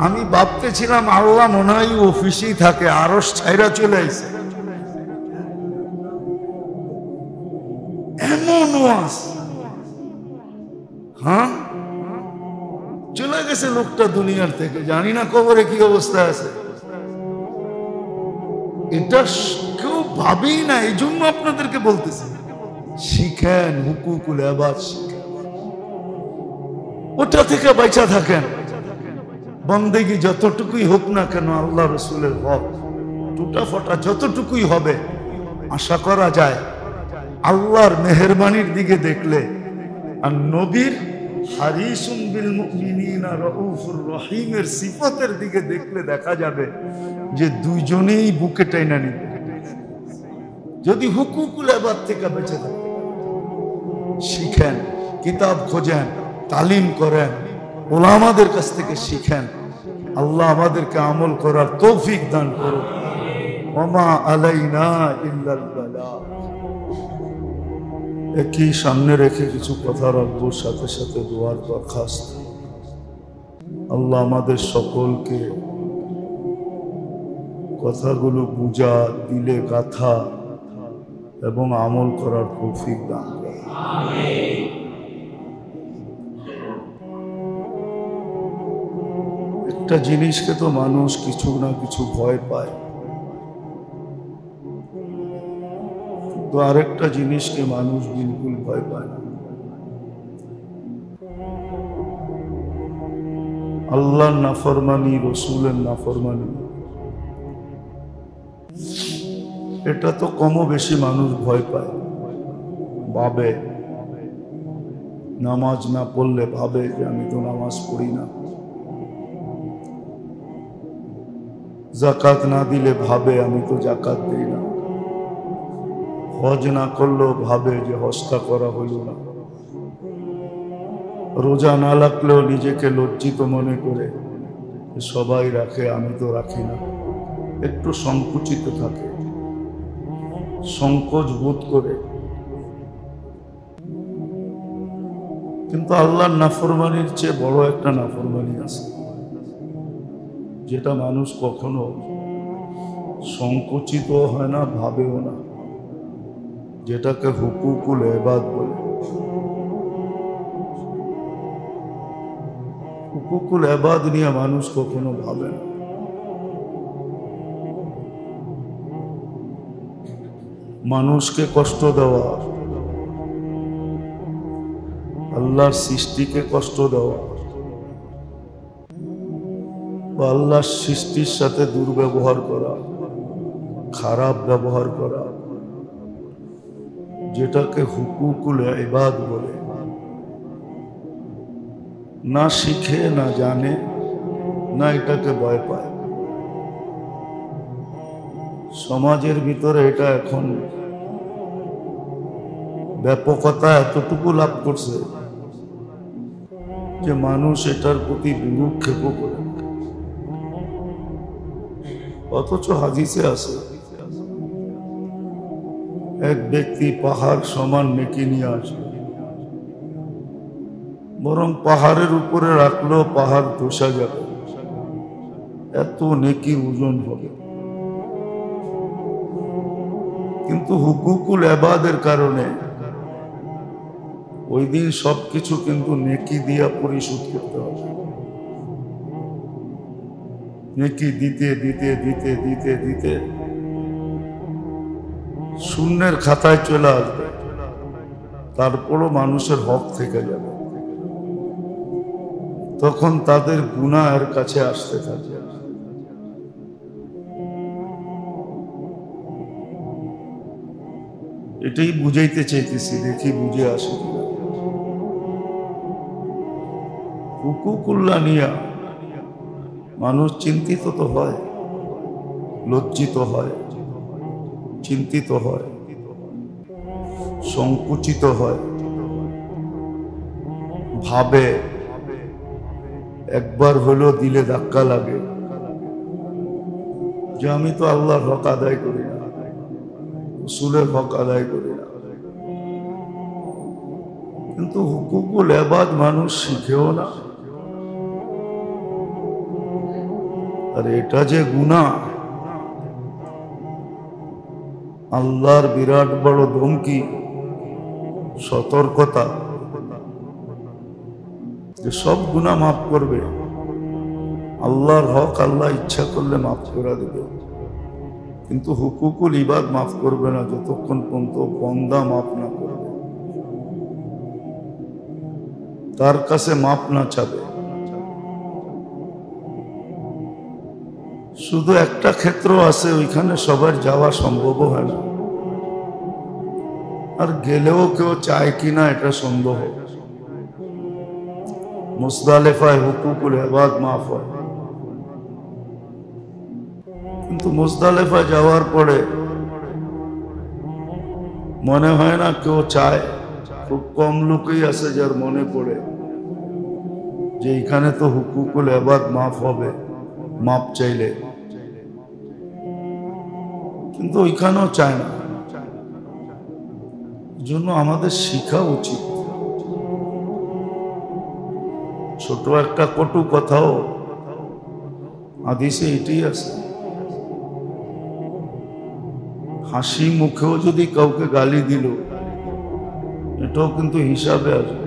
Speaker 1: আমি ভাবতেছিলাম আল্লাহ মনে হয় অফিসেই থাকে, আরো ছাইরা চলে আইছে। এমন ওয়াজ, হ্যাঁ, চলে গেছে লোকটা দুনিয়ার থেকে, জানি না কবরে কি অবস্থা আছে। এটা কেউ ভাবেই না, এই জন্য আপনাদেরকে বলতেছি শিখেন, হুকুকুল ইবাদ শিখেন, ওটা থেকে বাইচা থাকেন। বন্দেগী যতটুকুই হোক না কেন, আল্লাহ রসুলের হক টুটা ফটা যতটুকুই হবে, আশা করা যায় আল্লাহর মেহেরবানির দিকে দেখলে আর নবীর হারিসুম বিল মুমিনিনা রাউফুর রহিমের সিফাতের দিকে দেখলে দেখা যাবে যে দুইজনেই বুকে টাইনা নিবে। যদি হুকুকুল ইবাদ থেকে বেঁচে থাকে শিখেন, কিতাব খোঁজেন, তালিম করেন, উলামাদের কাছ থেকে শিখেন, আল্লাহ আমাদেরকে আমল করার তৌফিক দান করুন। ওমা আলাইনা ইল্লাল বালাগ। একই সামনে রেখে কিছু কথা রাখবো, সাথে সাথে দোয়ার দরখাস্ত। আল্লাহ আমাদের সকলকে কথাগুলো বুঝা, দিলে গাথা, এবং আমল করার তৌফিক দান করেন। একটা জিনিসকে তো মানুষ কিছু না কিছু ভয় পায়, তো আরেকটা জিনিসকে মানুষ বিলকুল ভয় পায় না। আল্লাহর নাফরমানি, রসুলের নাফরমানি, এটা তো কম বেশি মানুষ ভয় পায়, ভাবে নামাজ না পড়লে ভাবে যে আমি তো নামাজ পড়ি না, জাকাত না দিলে ভাবে আমি তো জাকাত দিই না, হজ না করলেও ভাবে যে হজটা করা হইল না, রোজা না রাখলেও নিজেকে লজ্জিত মনে করে সবাই রাখে আমি তো রাখি না, একটু সংকুচিত থাকে, সংকোচ বোধ করে। কিন্তু আল্লাহর নাফরমানির চেয়ে বড় একটা নাফরমানি আছে, যেটা মানুষ কখনো সংকুচিত হয় না, ভাবেও না, যেটাকে হুকুকুল ইবাদ বলে। হুকুকুল ইবাদ নিয়ে মানুষ কখনো ভাবে না। মানুষকে কষ্ট দেওয়া, আল্লাহর সৃষ্টিকে কষ্ট দেওয়া, বা আল্লাহর সৃষ্টির সাথে দুর্ব্যবহার করা, খারাপ ব্যবহার করা, যেটাকে হুকুকুল ইবাদ বলে, না শিখে না জানে, না এটাকে ভয় পায়। সমাজের ভিতরে এটা এখন ব্যাপকতা এতটুকু লাভ করছে যে মানুষ এটার প্রতি ভ্রূক্ষেপ করে। অথচ হাদিসে আছে এক ব্যক্তি পাহাড় সমান নেকি নিয়ে আসবে, বরং পাহাড়ের উপরে রাখলেও পাহাড় ধসা যাবে, এত নেকি ওজন হবে। কিন্তু হুকুকুল ইবাদের কারণে ওই দিন সবকিছু কিন্তু নেকি দিয়া পরিশোধ করতে হবে। নেকি দিতে দিতে দিতে দিতে দিতে শূন্যের খাতায় চলে আসবে, তারপরও মানুষের হক থেকে যাবে। তখন তাদের গুনাহ এর কাছে আসতে থাকে। এটাই বুঝাইতে চাইতেছি, দেখি বুঝে আসে কিনা। হুকুকুল্লাহ নিয়া মানুষ চিন্তিত তো হয়, লজ্জিত হয়, চিন্তিত হয়, সংকুচিত হয়, ভাবে, একবার হলেও দিলে ধাক্কা লাগে যে আমি তো আল্লাহর হক আদায় করি না, রাসূলের হক আদায় করি না। কিন্তু হুকুকুল ইবাদ মানুষ শিখেও না। আর এটা যে গুনাহ, আল্লাহর বিরাট বড় ধমকি, সতর্কতা, যে সব গুনাহ মাফ করবে। আল্লাহর হক আল্লাহ ইচ্ছা করলে মাফ করে দেবে, কিন্তু হুকুকুল ইবাদ মাফ করবে না যতক্ষণ পর্যন্ত বান্দা মাফ না করবে, তার কাছে মাফ না চাবে। শুধু একটা ক্ষেত্র আছে, ওইখানে সবার যাওয়া সম্ভব হয় না, আর গেলেও কেউ চায় কিনা এটা সন্দেহ। মুজদালিফায় হুকুকুল ইবাদ মাফ হয়, কিন্তু মুজদালিফা যাওয়ার পরে মনে হয় না কেউ চায়। খুব কম লোকই আছে যার মনে পড়ে যে এখানে তো হুকুকুল ইবাদ মাফ হবে, মাপ চাইলে, কিন্তু ওইখানেও চায় না। জন্য আমাদের শিখা উচিত। ছোট একটা কটু কথাও হাদিসে এটাই আছে, হাসি মুখেও যদি কাউকে গালি দিল, এটাও কিন্তু হিসাবে আসবে।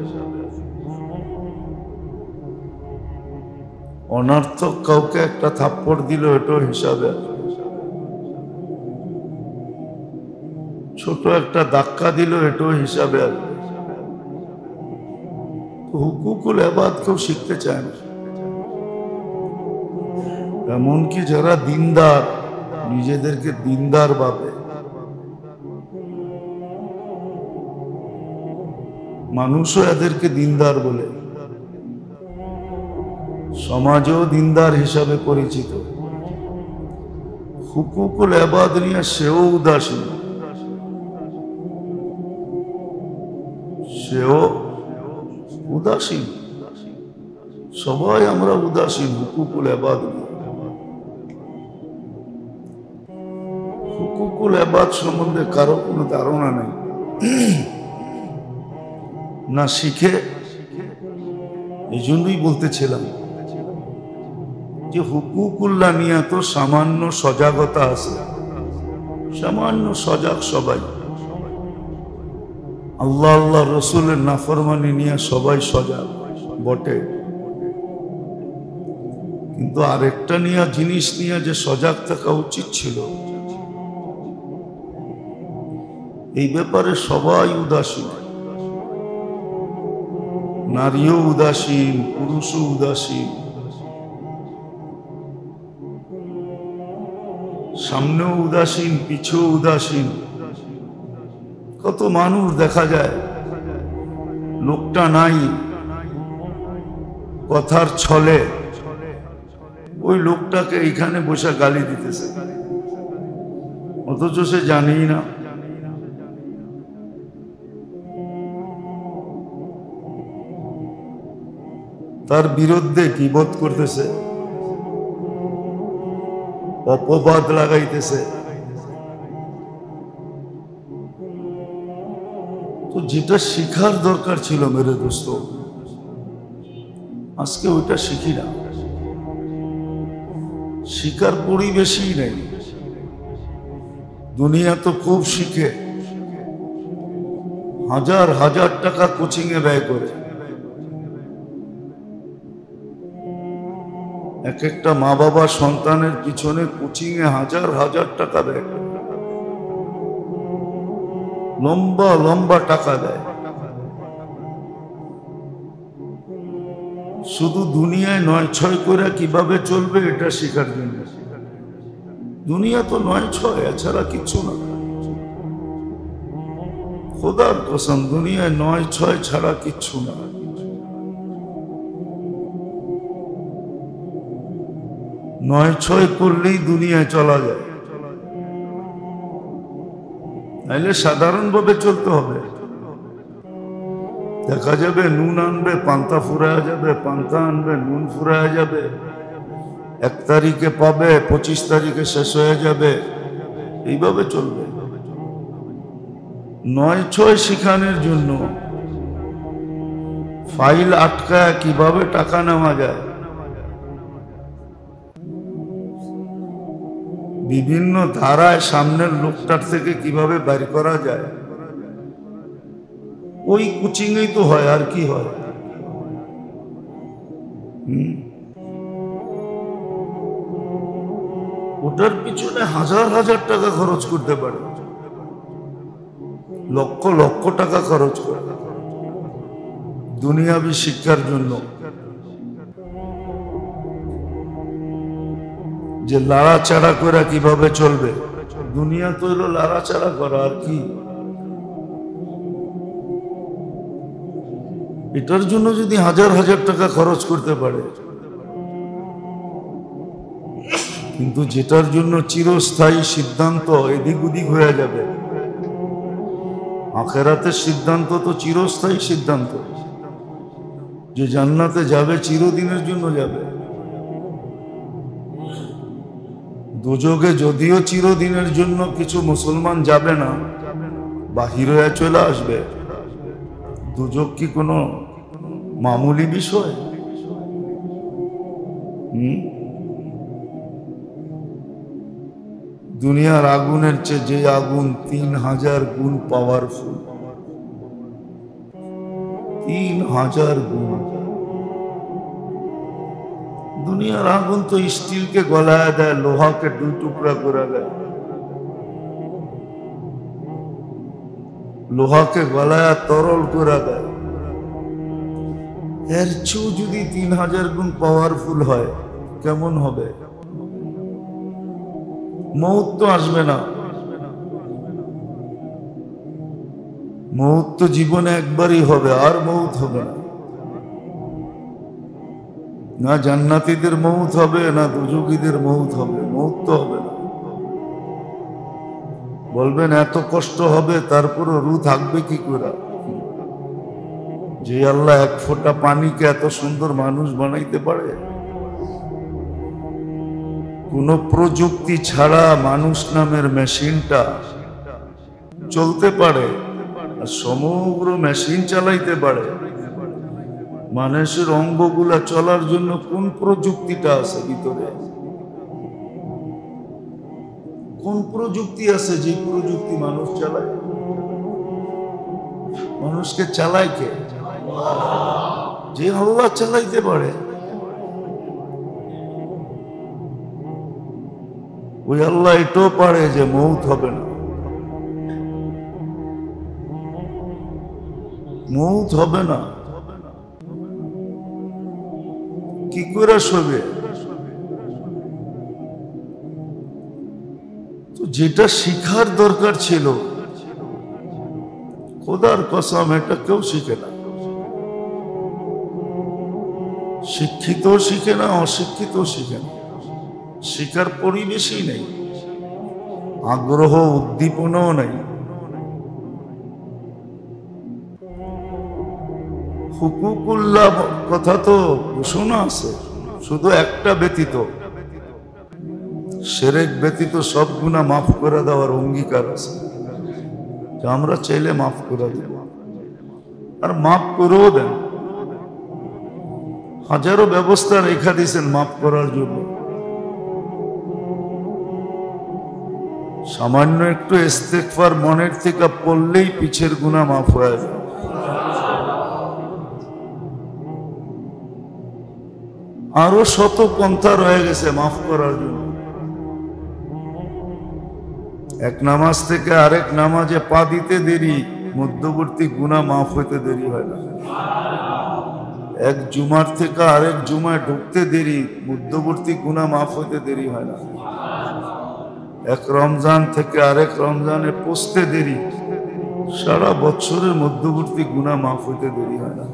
Speaker 1: অনর্থক কাউকে একটা থাপ্পড় দিল, এটাও হিসাবে আসবে। ছোট একটা ধাক্কা দিল, এটাও হিসাবে আসবে। হুকুকুল ইবাদ কেউ শিখতে চায় না। এমনকি যারা দিনদার, নিজেদেরকে দিনদার ভাবে, মানুষও এদেরকে দিনদার বলে, সমাজেও দিনদার হিসাবে পরিচিত। হুকুকুল ইবাদ নিয়ে সেও উদাসীন, সবাই আমরা উদাসীন হুকুকুল ইবাদ নিয়ে। হুকুকুল ইবাদ সম্বন্ধে কারো কোনো ধারণা নেই, না শিখে। এই জন্যই বলতেছিলাম যে হুকুকুল্লাহ নিয়ে তো সামান্য সজাগতা আছে, সামান্য সজাগ সবাই। আল্লাহ আল্লাহ রসুলের নাফরমানি নিয়ে সবাই সজাগ বটে, কিন্তু আরেকটা নিয়ে জিনিস নিয়ে যে সজাগ থাকা উচিত ছিল, এই ব্যাপারে সবাই উদাসীন। নারীও উদাসীন, পুরুষও উদাসীন, সামনেও উদাসীন, পিছেও উদাসীন। কত মানুষ দেখা যায় লোকটা নাই, কথার ছলে ওই লোকটাকে এইখানে বসে গালি দিতেছে, অথচ সে জানেই না। তার বিরুদ্ধে গীবত করতেছে, অপবাদ লাগাইতেছে। তো যেটা শিখার দরকার ছিল মেরে দোস্ত, আজকে ওইটা শিখি না, শিখার পরিবেশই নেই। দুনিয়া তো খুব শিখে, হাজার হাজার টাকা কোচিং এ ব্যয় করে। এক একটা মা বাবা সন্তানের পিছনে কোচিং এ হাজার হাজার টাকা ব্যয় করে, লম্বা লম্বা টাকা দেয়, শুধু দুনিয়ায় ৯-৬ করে কিভাবে চলবে এটা শেখার জন্য। দুনিয়া তো ৯-৬, এছাড়া কিছু না। খোদার কসম, দুনিয়ায় ৯-৬ ছাড়া কিচ্ছু না। নয় ছয় করলেই দুনিয়ায় চলা যায়, নাইলে সাধারণভাবে চলতে হবে। দেখা যাবে নুন আনবে, পান্তা ফুরায়া যাবে, পান্তা আনবে, নুন ফুরায়া যাবে। ১ তারিখে পাবে, ২৫ তারিখে শেষ হয়ে যাবে, এইভাবে চলবে। ৯-৬ শিখানোর জন্য ফাইল আটকায় কিভাবে টাকা নেওয়া যায়, বিভিন্ন ধারায় সামনের লোকটার থেকে কিভাবে বের করা যায়, ওই কোচিংই তো হয়, আর কি হয়। ওটার পিছনে হাজার হাজার টাকা খরচ করতে পারে, লক্ষ লক্ষ টাকা খরচ করে দুনিয়াবি শিক্ষার জন্য। যে লাড়াচাড়া করে কিভাবে চলবে, দুনিয়া তো হলো লাড়াচাড়া করা, আর কি। এটার জন্য যদি হাজার হাজার টাকা খরচ করতে পারে, কিন্তু যেটার জন্য চিরস্থায়ী সিদ্ধান্ত এদিক ওদিক হয়ে যাবে। আখিরাতের সিদ্ধান্ত তো চিরস্থায়ী সিদ্ধান্ত, যে জান্নাতে যাবে চিরদিনের জন্য যাবে। দোজখে যদিও চিরদিনের জন্য কিছু মুসলমান যাবে না, বাহির হয়ে চলে আসবে। দোজখ কি কোনো মামুলি বিষয়? দুনিয়ার আগুনের চেয়ে যে আগুন 3000 গুণ পাওয়ারফুল, 3000 গুণ। দুনিয়ার আগুন তো স্টিলকে গলায় দেয়, লোহাকে 2 টুকরা করে দেয়, লোহাকে গলায় তরল করে দেয়। এর চেয়েও যদি 3000 গুণ পাওয়ারফুল হয় কেমন হবে? মৌত তো আসবে না, মৌত তো জীবনে একবারই হবে, আর মৌত হবে না। না জান্নাতীদের মৌত হবে, না দুজুগীদের মৌত হবে, মৌত তো হবে না। বলবেন এত কষ্ট হবে, তারপরও রূহ থাকবে কি করে? যে আল্লাহ 1 ফোঁটা পানিকে এত সুন্দর মানুষ বানাইতে পারে, কোন প্রযুক্তি ছাড়া মানুষ নামের মেশিনটা চলতে পারে, আর সমগ্র মেশিন চালাইতে পারে। মানুষের অঙ্গগুলা চলার জন্য কোন প্রযুক্তিটা আছে ভিতরে? কোন প্রযুক্তি আছে যে প্রযুক্তি মানুষ চালায়? মানুষকে চালায় কে? যে আল্লাহ চালাইতে পারে। ওই আল্লাহ এটাও পারে যে মৌত হবে না, মৌত হবে না। কি করে শোবে? তো যেটা শিখার দরকার ছিল, খোদার কসম এটা কেউ শিখে না। শিক্ষিত শিখে না, অশিক্ষিত শিখে না। শিখার পরিবেশই নেই, আগ্রহ উদ্দীপনাও নেই। হুকুকুল্লাহ কথা তো ঘোষণা আছে, শুধু একটা ব্যতীত, শিরক ব্যতীত সব গুনাহ মাফ করে দেওয়ার অঙ্গীকার আছে, যা আমরা চাইলে মাফ করে দেব, আর মাফ করেও দেন। হাজারো ব্যবস্থা রেখা দিয়েছেন মাফ করার জন্য। সামান্য একটু ইস্তেগফার মনের থেকে পড়লেই পিছের গুনাহ মাফ হয়ে যায়। আরো শত পন্থা রয়ে গেছে মাফ করার জন্য। এক নামাজ থেকে আরেক নামাজে পা দিতে দেরি, মধ্যবর্তী গুনাহ মাফ হইতে দেরি হয় না। এক জুমার থেকে আরেক জুমায় ঢুকতে দেরি, মধ্যবর্তী গুনাহ মাফ হইতে দেরি হয় না। এক রমজান থেকে আরেক রমজানে পৌঁছতে দেরি, সারা বছরের মধ্যবর্তী গুনাহ মাফ হইতে দেরি হয় না।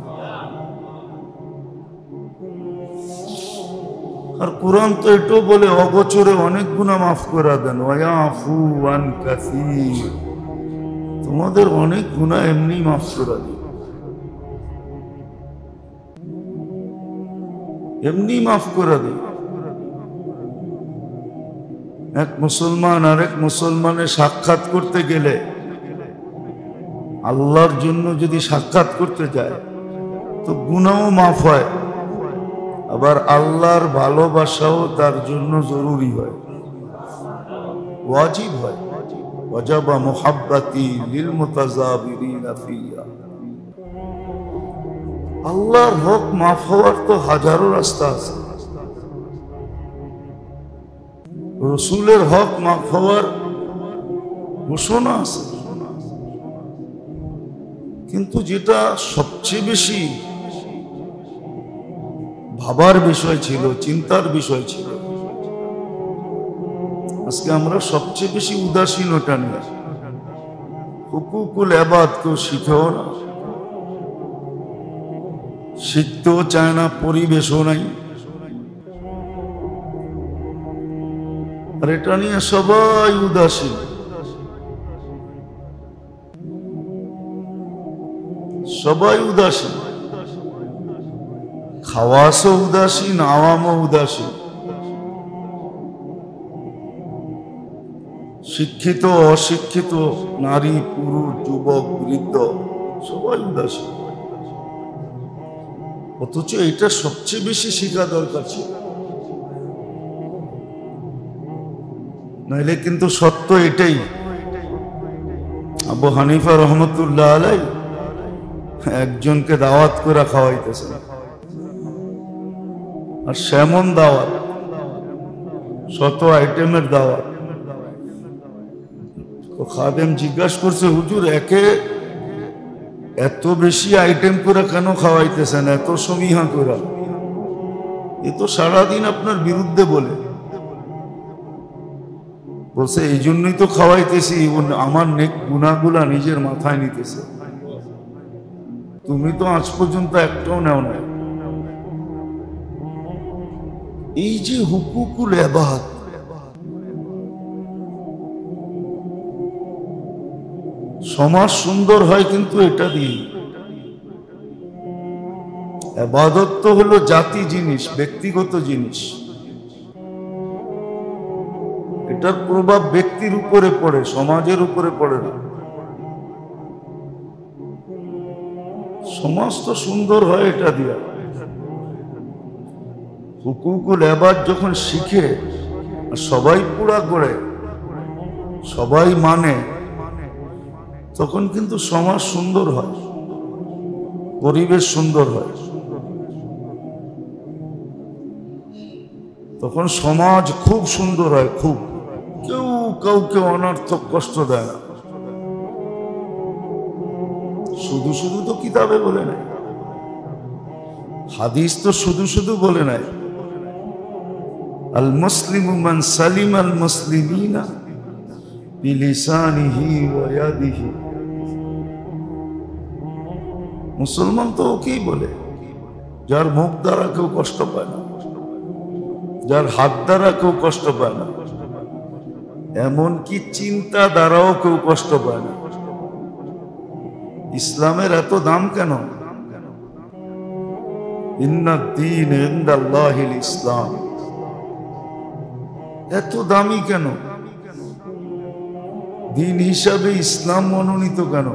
Speaker 1: আর কোরআন তো এটাও বলে অগোচরে অনেক গুনাহ মাফ করে দেন, ওয়ায়াফু আন কাসীর। তোমাদের অনেক গুনাহ এমনি মাফ করে দেন, এমনি মাফ করে দেন। এক মুসলমান আরেক মুসলমানের সাক্ষাৎ করতে গেলে, আল্লাহর জন্য যদি সাক্ষাৎ করতে যায় তো গুনাহও মাফ হয়, আবার আল্লাহর ভালোবাসাও তার জন্য জরুরি হয়, ওয়াজিব হয়। ওয়াজাবা মুহাব্বাতি লিল মুতাযাবিরিনা ফিয়া। আল্লাহর হক মাফ হওয়ার তো হাজারো রাস্তা আছে, রসুলের হক মাফ হওয়ার ঘোষণা আছে। কিন্তু যেটা সবচেয়ে বেশি ভাবার বিষয় ছিল, চিন্তার বিষয় ছিল, আজকে আমরা সবচেয়ে বেশি উদাসীন ওটা নিয়ে। হুকুকুল ইবাদ কেউ শিখেও না, শিখতেও চায় না, পরিবেশও নাই। আর এটা নিয়ে সবাই উদাসীন, সবাই উদাসীন। খাওয়াসও উদাসীন, আওয়ামও উদাসীন, শিক্ষিত অশিক্ষিত, নারী পুরুষ যুবক বৃদ্ধ সবাই উদাসীন। অথচ এটা সবচেয়ে বেশি শেখা দরকার ছিল। নাইলে কিন্তু সত্য এটাই। আবু হানিফা রহমতুল্লাহ আলাই একজনকে দাওয়াত করে খাওয়াইতেছেন, আর সেমন দাওয়াত, শত আইটেমের দাওয়াত। খাদেম জিজ্ঞাসা করছে, হুজুর একে এত বেশি আইটেম করে কেন খাওয়াইতেছেন, এত সমীহা করে? এ তো সারাদিন আপনার বিরুদ্ধে বলে। বলছে এই জন্যই তো খাওয়াইতেছি, আমার নেক গুনাহগুলা নিজের মাথায় নিতেছে, তুমি তো আজ পর্যন্ত একটাও নেও না। এই যে হুকুকুল ইবাদ, সমাজ সুন্দর হয় কিন্তু এটা দিয়ে। ইবাদত তো হলো জাতি জিনিস, ব্যক্তিগত জিনিস, এটার প্রভাব ব্যক্তির উপরে পড়ে, সমাজের উপরে পড়ে না। সমাজ তো সুন্দর হয় এটা দিয়া। হুকুকুল ইবাদ যখন শিখে, সবাই পুরা করে, সবাই মানে, তখন কিন্তু সমাজ সুন্দর হয়, পরিবেশ সুন্দর হয়। তখন সমাজ খুব সুন্দর হয়, খুব। কেউ কাউকে অনর্থক কষ্ট দেয় না। শুধু শুধু তো কিতাবে বলে নাই, হাদিস তো শুধু শুধু বলে নাই। আল মুসলিমু মান সালিম আল মুসলিমিনা বিলিসানিহি ওয়া ইয়াদিহি। মুসলমান তো ওকেই বলে যার মুখ দ্বারা কেউ কষ্ট পায় না, যার হাত দ্বারা কেউ কষ্ট পায় না, এমনকি চিন্তা দ্বারাও কেউ কষ্ট পায় না। ইসলামের এত দাম কেন? ইন্নাদ-দীন ইনদাল্লাহিল ইসলাম, এত দামি কেন? দিন হিসাবে ইসলাম মনোনীত কেন?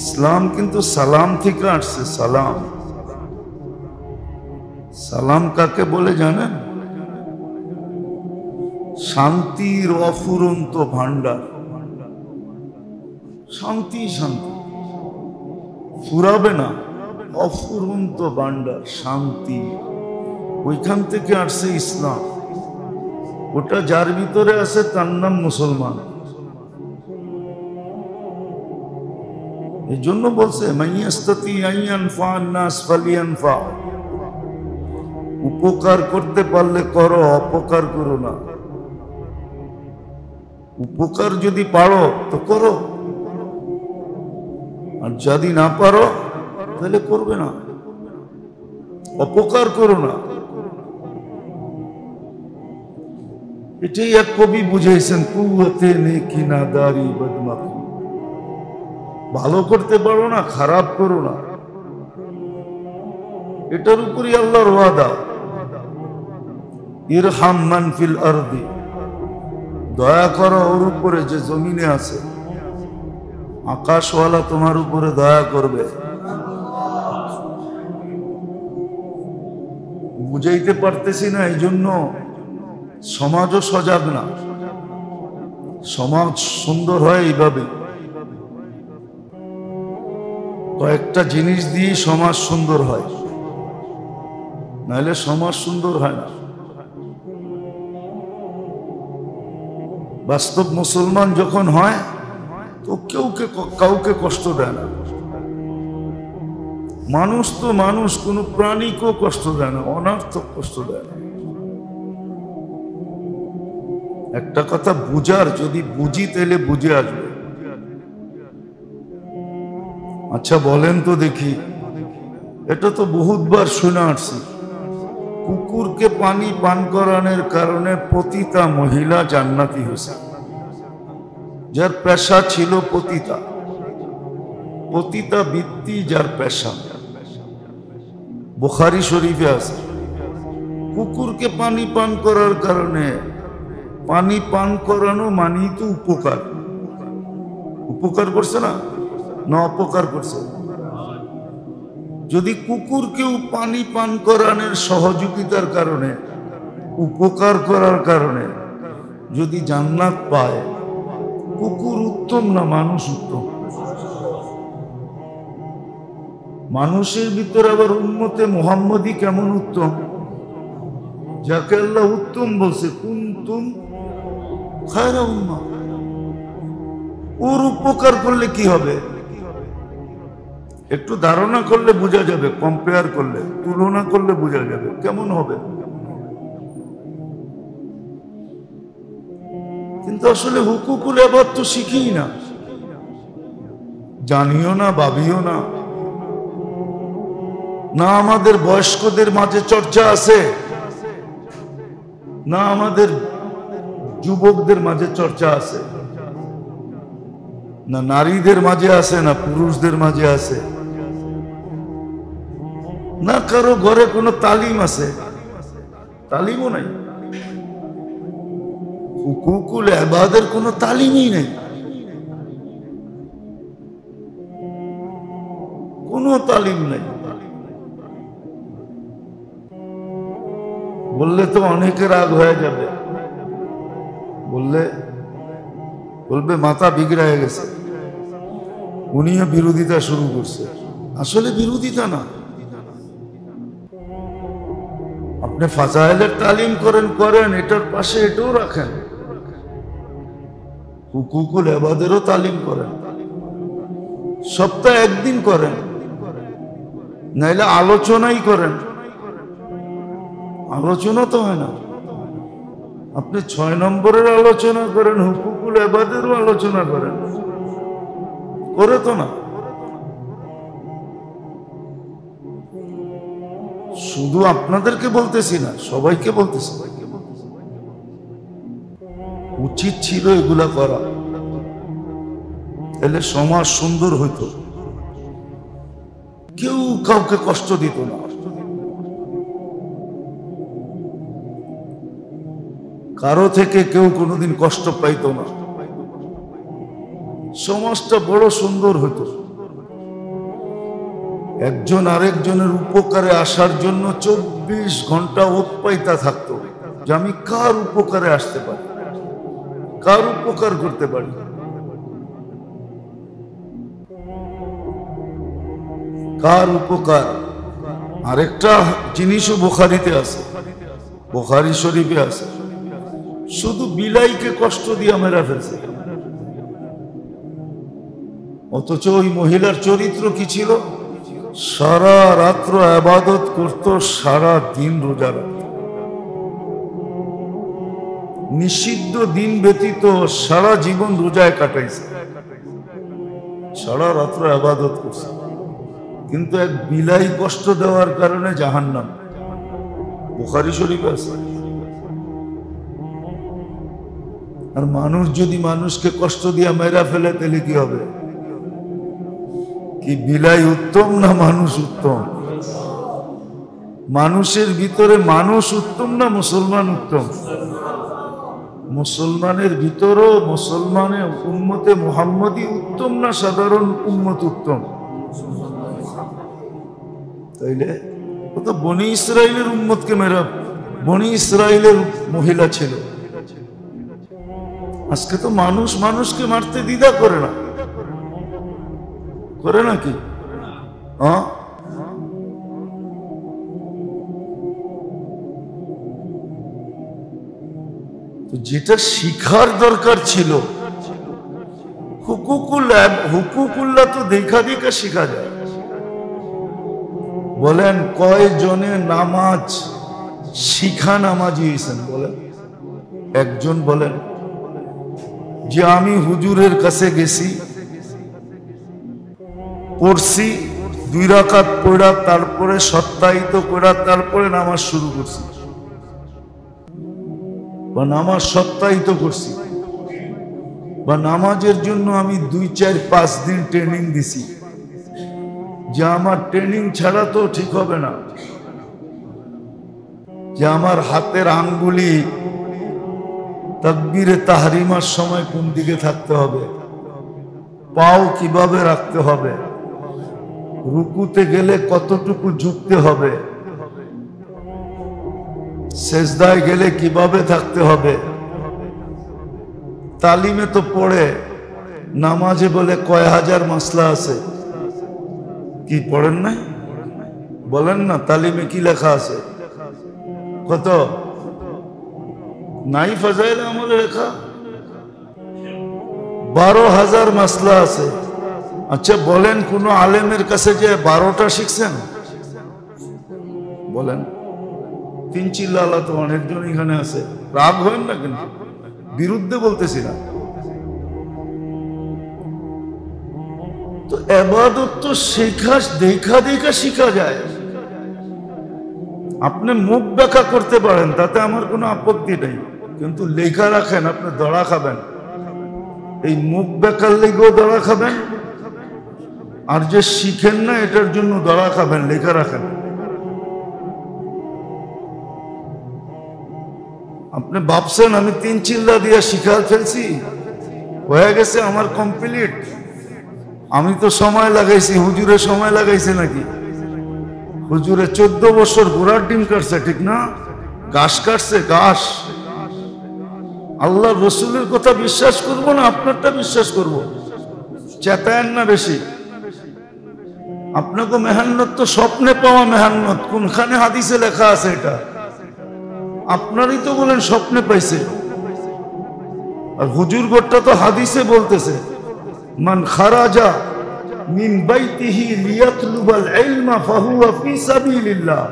Speaker 1: ইসলাম কিন্তু সালাম থেকে আসছে। সালাম, সালাম কাকে বলে জানেন? শান্তির অফুরন্ত ভান্ডার। শান্তি, শান্তি ফুরাবে না, অফুরন্ত ভান্ডার শান্তি। ওইখান থেকে আসছে ইসলাম। ওটা যার ভিতরে আছে তার নাম মুসলমান। এই জন্য বলছে মাইয়াস্তাতি আইয়ানফা আন-নাস ফালিয়ানফা। উপকার করতে পারলে করো, অপকার করো না। উপকার যদি পারো তো করো, আর যদি না পারো তাহলে করবে না, অপকার করো না। এটাই এক কবি বুঝাইছেন, কুওয়াতে নেকি নাদারি বদমাকি। ভালো করতে পারো না, খারাপ করো না। এটার উপরই আল্লাহর ওয়াদা, ইরহাম মান ফিল আরদি। দয়া করো ওর উপরে যে জমিনে আছে। আকাশওয়ালা তোমার উপরে দয়া করবে। বুঝাইতে পারতেছি না, এই জন্য সমাজও সজাগ না। সমাজ সুন্দর হয় এইভাবে, কয়েকটা জিনিস দিয়ে সমাজ সুন্দর হয়, নাহলে সমাজ সুন্দর হয় না। বাস্তব মুসলমান যখন হয় তো কাউকে কষ্ট দেয় না। মানুষ তো মানুষ, কোনো প্রাণীকেও কষ্ট দেয় না, অনর্থক কষ্ট দেয় না। একটা কথা বুঝার, যদি বুঝি তাহলে বুঝে আসবে। আচ্ছা বলেন তো দেখি, এটা তো বহুতবার শুনে আসছি, কুকুরকে পানি পান করানোর কারণে পতিতা মহিলা জান্নাতি হয়েছে। যার পেশা ছিল পতিতা, পতিতা বৃত্তি যার পেশা, বুখারী শরীফে আছে। কুকুরকে পানি পান করার কারণে, পানি পান করানো মানেই তো উপকার। উপকার করছে না, না অপকার করছে? যদি কুকুরকেও পানি পান করানোর সহযোগিতার কারণে, উপকার করার কারণে যদি জান্নাত পায়, কুকুর উত্তম না মানুষ উত্তম? মানুষের ভিতরে আবার উম্মতে মুহাম্মদী কেমন উত্তম, যাকে আল্লাহ উত্তম বলছে, কুনতুম খায়রা উম্মাহ। ওর উপকার করলে কি হবে একটু ধারণা করলে বোঝা যাবে, কম্পেয়ার করলে, তুলনা করলে বোঝা যাবে কেমন হবে। কিন্তু আসলে হুকুকুল ইবাদ তো শিখি না, জানিও না, ভাবিও না। না আমাদের বয়স্কদের মাঝে চর্চা আছে, না আমাদের যুবকদের মাঝে চর্চা আছে, না নারীদের মাঝে আছে, না পুরুষদের মাঝে আছে, না কারো ঘরে কোনো তালিম আছে, তালিমও নাই। হুকুকুল ইবাদের কোনো তালিমই নেই, কোনো তালিম নেই। বললে তো অনেকে রাগ হয়ে যাবে, বলবে মাথা বিগড়ে গেছে, উনিও বিরোধিতা শুরু করছে। আসলে বিরোধিতা না, আপনি ফাজাইলের তালিম করেন, এটার পাশে এটাও রাখেন, হুকুকুল ইবাদেরও তালিম করেন, সপ্তাহে একদিন করেন, নাইলে আলোচনাই করেন। আলোচনা তো হয় না, আপনি 6 নম্বরের আলোচনা করেন, হুকুকুল ইবাদেরও আলোচনা করেন, করে তো না। শুধু আপনাদেরকে বলতেছি না, সবাইকে বলতেছি, উচিত ছিল এগুলা করা, এলে সমাজ সুন্দর হইতো, কেউ কাউকে কষ্ট দিত না। কারো থেকে কেউ কোনোদিন কষ্ট পাইত না, সমাজটা বড় সুন্দর হতো। একজন আরেকজনের উপকারে আসার জন্য 24 ঘন্টা উৎপাইতা থাকতো যে আমি কার উপকারে আসতে পারি, কার উপকার করতে পারি। কার উপকার আরেকটা জিনিসও বুখারীতে আছে, বুখারী শরীফে আছে, শুধু বিলাইকে কষ্ট দিয়ে মেরা ফেলছে। অথচ ওই মহিলার চরিত্র কি ছিল? সারা রাত্র ইবাদত করত, সারা দিন রোজা রাখত, নিষিদ্ধ দিন ব্যতীত সারা জীবন রোজায় কাটাইছে, সারা রাত্র ইবাদত করছে। কিন্তু এক বিলাই কষ্ট দেওয়ার কারণে জাহান্নাম, বুখারী শরীফে আছে। আর মানুষ যদি মানুষকে কষ্ট দিয়ে মেরা ফেলে তাহলে কি হবে? কি বিলাই উত্তম না মানুষ উত্তম? মানুষের ভিতরে মানুষ উত্তম না মুসলমান উত্তম? মুসলমানের ভিতরেও মুসলমানের উম্মতে মুহাম্মদী উত্তম না সাধারণ উম্মত উত্তম? তাইলে ও তো বনি ইসরাইলের উম্মতকে মেরা, বনি ইসরাইলের মহিলা ছিল। আজকে তো মানুষ মানুষকে মারতে দ্বিধা করে না, করে নাকি? হ্যাঁ, তো যেটা শিখার দরকার ছিল হুকুকুল্লাহ তো দেখা দেখা শিখা যায়। বলেন কয়জনে নামাজ শিখা নামাজি হয়েছেন? বলেন একজন বলেন যে আমি হুজুরের কাছে গেছি, পড়ছি, 2 রাকাত পড়া, তারপরে সত্যায়িত করা, তারপরে নামাজ শুরু করছি বা নামাজ সত্যায়িত করছি, বা নামাজের জন্য আমি 2, 4, 5 দিন ট্রেনিং দিছি, যে আমার ট্রেনিং ছাড়া তো ঠিক হবে না, যে আমার হাতের আঙ্গুলি তাকবীরে তাহরিমার সময় কোন দিকে থাকতে হবে, পাও কিভাবে রাখতে হবে, রুকুতে গেলে কতটুকু ঝুঁকতে হবে, সেজদায় গেলে কিভাবে থাকতে হবে। তালিমে তো পড়ে, নামাজে বলে কয় হাজার মাসলা আছে। কি পড়েন না? বলেন না, তালিমে কি লেখা আছে? কত নাই? ফাজাইল আমলে লেখা 12,000 মাসলা আছে। আচ্ছা বলেন, কোন আলেমের কাছে যে 12টা শিখছেন? বলেন। তিন চিল্লা তো অনেকজন এখানে আছে, রাগ হবেন না কিন্তু, বিরুদ্ধে বলতেছি না। তো ইবাদত তো শেখা, দেখা দেখা শিখা যায়। আপনি মুখ ব্যাখ্যা করতে পারেন, তাতে আমার কোনো আপত্তি নেই, কিন্তু লেখা রাখেন, আপনি দড়া খাবেন। এই মুখ ব্যাখ্যার লেগেও দড়া খাবেন, আর যে শিখেন না এটার জন্য দড়া খাবেন। লেখা রাখেন। আপনি ভাবছেন আমি 3 চিল্লা দিয়ে শিখা ফেলছি, হয়ে গেছে আমার কমপ্লিট। আমি তো সময় লাগাইছি, হুজুরে সময় লাগাইছে নাকি? হুজুরে 14 বছর ঘোড়ার ডিম কাটছে, ঠিক না? ঘাস কাটছে, ঘাস। আল্লাহ রসুলের কথা বিশ্বাস করব না আপনারটা বিশ্বাস করব? চেতায়েন না বেশি। আপনাকে মেহান্নত তো স্বপ্নে পাওয়া মেহান্নত, কোনখানে হাদিসে লেখা আছে এটা? আপনারই তো বলেন স্বপ্নে পাইছে, আর হুজুর গোটটা তো হাদিসে বলতেছে, মান খারাজা মিন বাইতিহি লিয়াতলুবাল ইলমা ফাহুয়া ফি সাবিলিল্লাহ।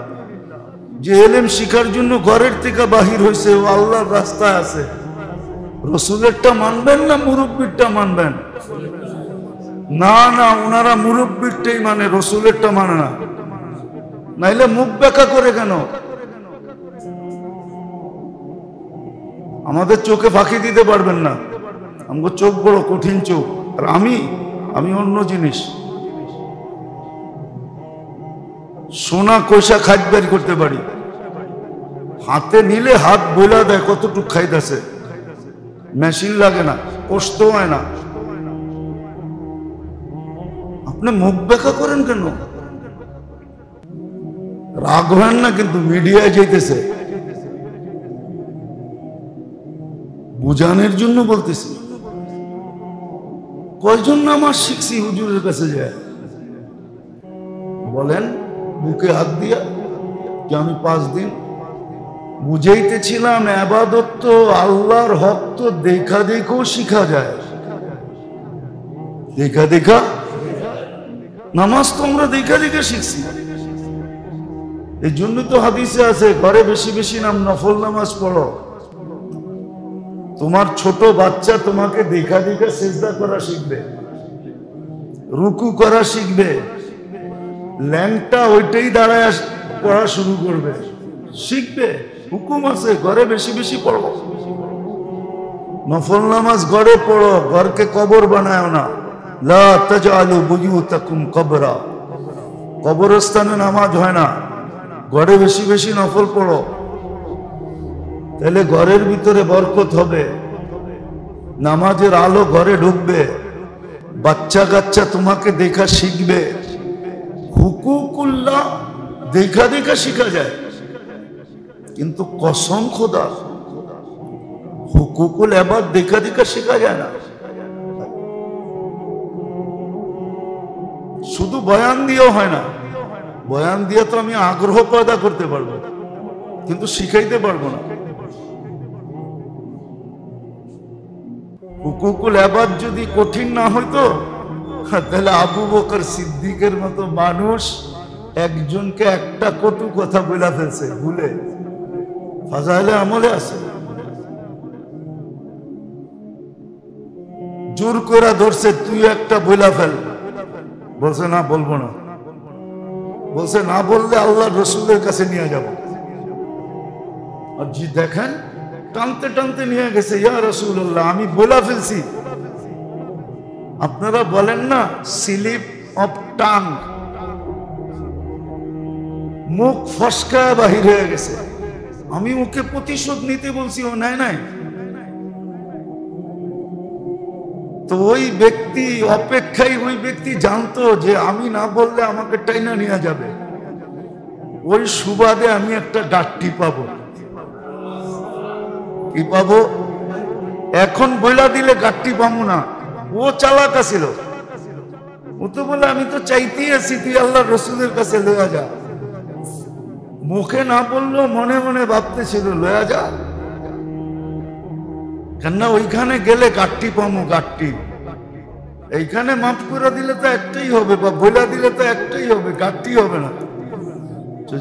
Speaker 1: যে ইলম শিখার জন্য ঘরের থেকে বাহির হইছে, ও আল্লাহর রাস্তায় আছে। রসুলেরটা মানবেন না মুরব্বিরটা মানবেন? না না, ওনারা মুরব্বিরটাই মানে, রসুলেরটা মানে না। নাইলে মুখ ব্যাখ্যা করে কেন? আমাদের চোখে ফাঁকি দিতে পারবেন না, আমাদের চোখ বড় কঠিন চোখ। আর আমি অন্য জিনিস। সোনা কইসা খাদ বের করতে পারি, হাতে নিলে হাত বইলা দেয় কতটুক খাইতেছে। মেশিন লাগে না, কষ্ট হয় না। আপনি মুখ ব্যাখ্যা করেন কেন? রাগ হয় না কিন্তু, মিডিয়ায় যাইতেছে, বুঝানোর জন্য বলতেছি। কয়জন নামাজ শিখছি হুজুরের কাছে যায়? বলেন বুকে হাত দিয়া যে আমি 5 দিন বুঝাইতেছিলাম। ইবাদত তো আল্লাহর হক তো দেখা দেখেও শিখা যায়। দেখা দেখা নামাজ তো আমরা দেখা দেখা শিখছি। এই জন্য তো হাদিসে আছে, ঘরে বেশি বেশি নফল নামাজ পড়ো। তোমার ছোট বাচ্চা তোমাকে দেখা দেখা সিজদা করা শিখবে, রুকু করা শিখবে। ল্যাংটা ওইটাই দাঁড়ায় পড়া শুরু করবে, শিখবে। হুকুম আছে ঘরে বেশি বেশি পড়ো, নফল নামাজ ঘরে পড়ো, ঘরকে কবর বানায় না। লা তাজআলু বুয়ুতাকুম কবরা। কবরস্থানে নামাজ হয় না, ঘরে বেশি বেশি নফল পড়ো, তাহলে ঘরের ভিতরে বরকত হবে, নামাজের আলো ঘরে ঢুকবে, বাচ্চা কাচ্চা তোমাকে দেখা শিখবে। হুকুকুল্লাহ দেখা দেখা শিখা যায়, কিন্তু কসম খোদা হুকুকুল ইবাদ দেখা দেখা শেখা যায় না। শুধু বয়ান দিয়েও হয় না। বয়ান দিয়ে তো আমি আগ্রহ পয়দা করতে পারবো, কিন্তু শিখাইতে পারবো না। হুকুকুল ইবাদ যদি কঠিন না হইতো, তাহলে আবু বকর সিদ্দিকের মতো মানুষ একজনকে একটা কটু কথা বলে ফেলছে ভুলে, ফাজাইলে আমলে আছে। জোর করে ধরছে, তুই একটা বইলা ফেল। বলছে না, বলবো না। বলছে না বললে আল্লাহ রসুলের কাছে নিয়ে যাব। আর জি দেখেন, টানতে টানতে নিয়ে গেছে, ইয়া রাসূলুল্লাহ আমি বইলা ফেলছি। আপনারা বলেন না স্লিপ অফ টাং, মুখ ফসকায় বাহির হয়ে গেছে। আমি ওকে প্রতিশোধ নিতে বলছি, ও নাই নাই। তো ওই ব্যক্তি অপেক্ষায়, ওই ব্যক্তি জানতো যে আমি না বললে আমাকে টাইনা নিয়ে যাবে, ওই সুবাদে আমি একটা গাঠটি পাবো। কি পাবো? এখন বইলা দিলে গাঠটি পাবো না। ও চালাক ছিল, ও তো বলে আমি তো চাইতেই আছি তুই আল্লাহ রসুলের কাছে লয়া যা। মুখে না বললেও মনে মনে ভাবতেছিল লয়া যা, কেননা ওইখানে গেলে গাঠটি পাবো, গাঠটি। এইখানে মাফ করে দিলে তো একটাই হবে, বা বইলা দিলে তো একটাই হবে, গাঠটি হবে না। তো